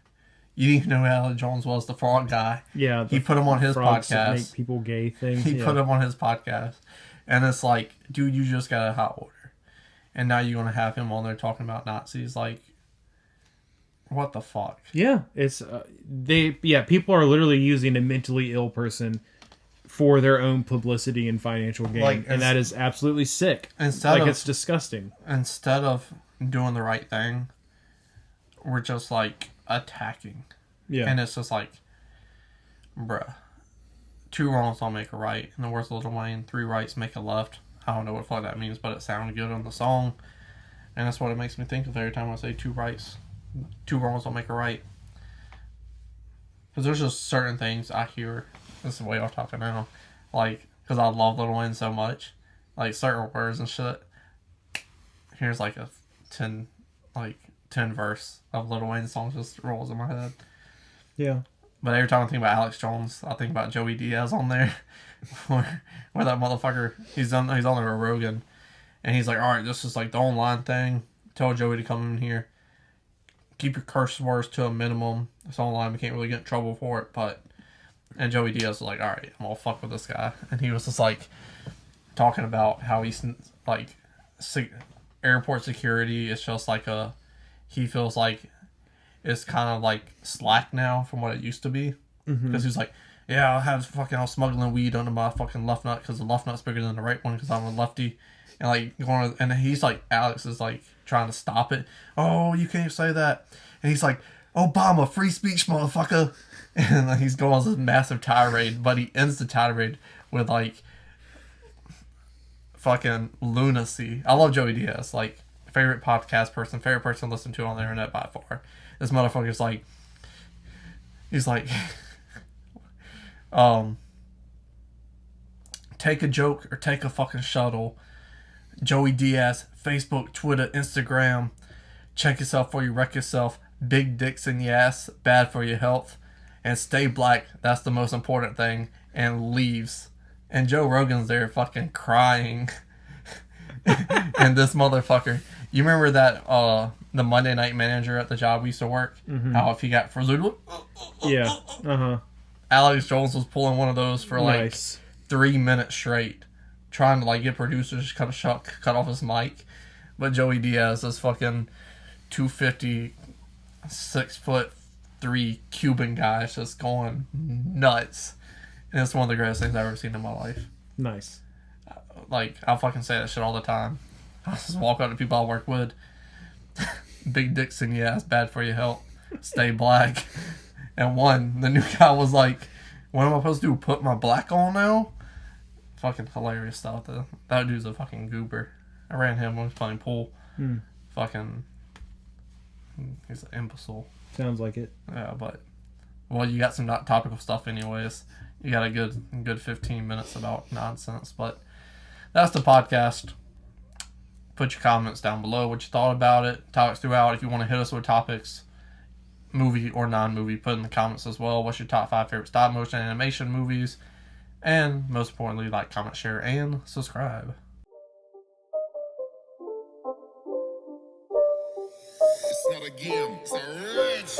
You didn't even know who Alex Jones was, the frog guy. Yeah. He put him on his podcast. Make people gay thing. He put him on his podcast. And it's like, dude, you just got out of hot water. And now you're going to have him on there talking about Nazis. Like, what the fuck? Yeah. It's... people are literally using a mentally ill person for their own publicity and financial gain. Like, and that is absolutely sick. It's disgusting. Instead of doing the right thing, we're just like attacking. Yeah. And it's just like, bruh, 2 wrongs don't make a right. In the words of Lil Wayne, 3 rights make a left. I don't know what the fuck that means, but it sounded good on the song. And that's what it makes me think of every time I say 2 rights. 2 wrongs don't make a right. Because there's just certain things I hear. This is way off topic now. Like, because I love Lil Wayne so much. Like, certain words and shit. Here's like a 10 verse of Lil Wayne songs just rolls in my head. Yeah. But every time I think about Alex Jones, I think about Joey Diaz on there. where that motherfucker, he's on there with Rogan. And he's like, alright, this is like the online thing. Tell Joey to come in here. Keep your curse words to a minimum. It's online. We can't really get in trouble for it. And Joey Diaz was like, alright, I'm gonna fuck with this guy. And he was just like, talking about how he's like, airport security is just like he feels like it's kind of like slack now from what it used to be. Because he's like, yeah, I was smuggling weed under my fucking left nut because the left nut's bigger than the right one because I'm a lefty. And like and he's like, Alex is like trying to stop it. Oh, you can't say that. And he's like, Obama, free speech, motherfucker. And then he's going on this massive tirade, but he ends the tirade with like fucking lunacy. I love Joey Diaz, like favorite podcast person, favorite person to listen to on the internet by far. This motherfucker's like, he's like, take a joke or take a fucking shuttle. Joey Diaz, Facebook, Twitter, Instagram. Check yourself before you wreck yourself. Big dicks in your ass, bad for your health. And stay black, that's the most important thing. And leaves. And Joe Rogan's there fucking crying. And this motherfucker, you remember that the Monday night manager at the job we used to work? Mm-hmm. How if he got frozen? Yeah. Alex Jones was pulling one of those for like Nice. 3 minutes straight, trying to like get producers to cut off his mic. But Joey Diaz, this fucking 250, 6'3" Cuban guy, is just going nuts. And it's one of the greatest things I've ever seen in my life. Nice. Like, I'll fucking say that shit all the time. I just walk up to people I work with. Big dicks in your ass, bad for your health. Stay black. And the new guy was like, what am I supposed to do? Put my black on now? Fucking hilarious stuff. That dude's a fucking goober. I ran him when he was playing pool. Fucking, he's an imbecile. Sounds like it. Yeah, but, well, you got some not topical stuff anyways. You got a good 15 minutes about nonsense, but that's the podcast. Put your comments down below, what you thought about it, topics throughout. If you want to hit us with topics, movie or non-movie, put in the comments as well. What's your top 5 favorite stop motion animation movies? And most importantly, like, comment, share, and subscribe. It's not a game, it's a rich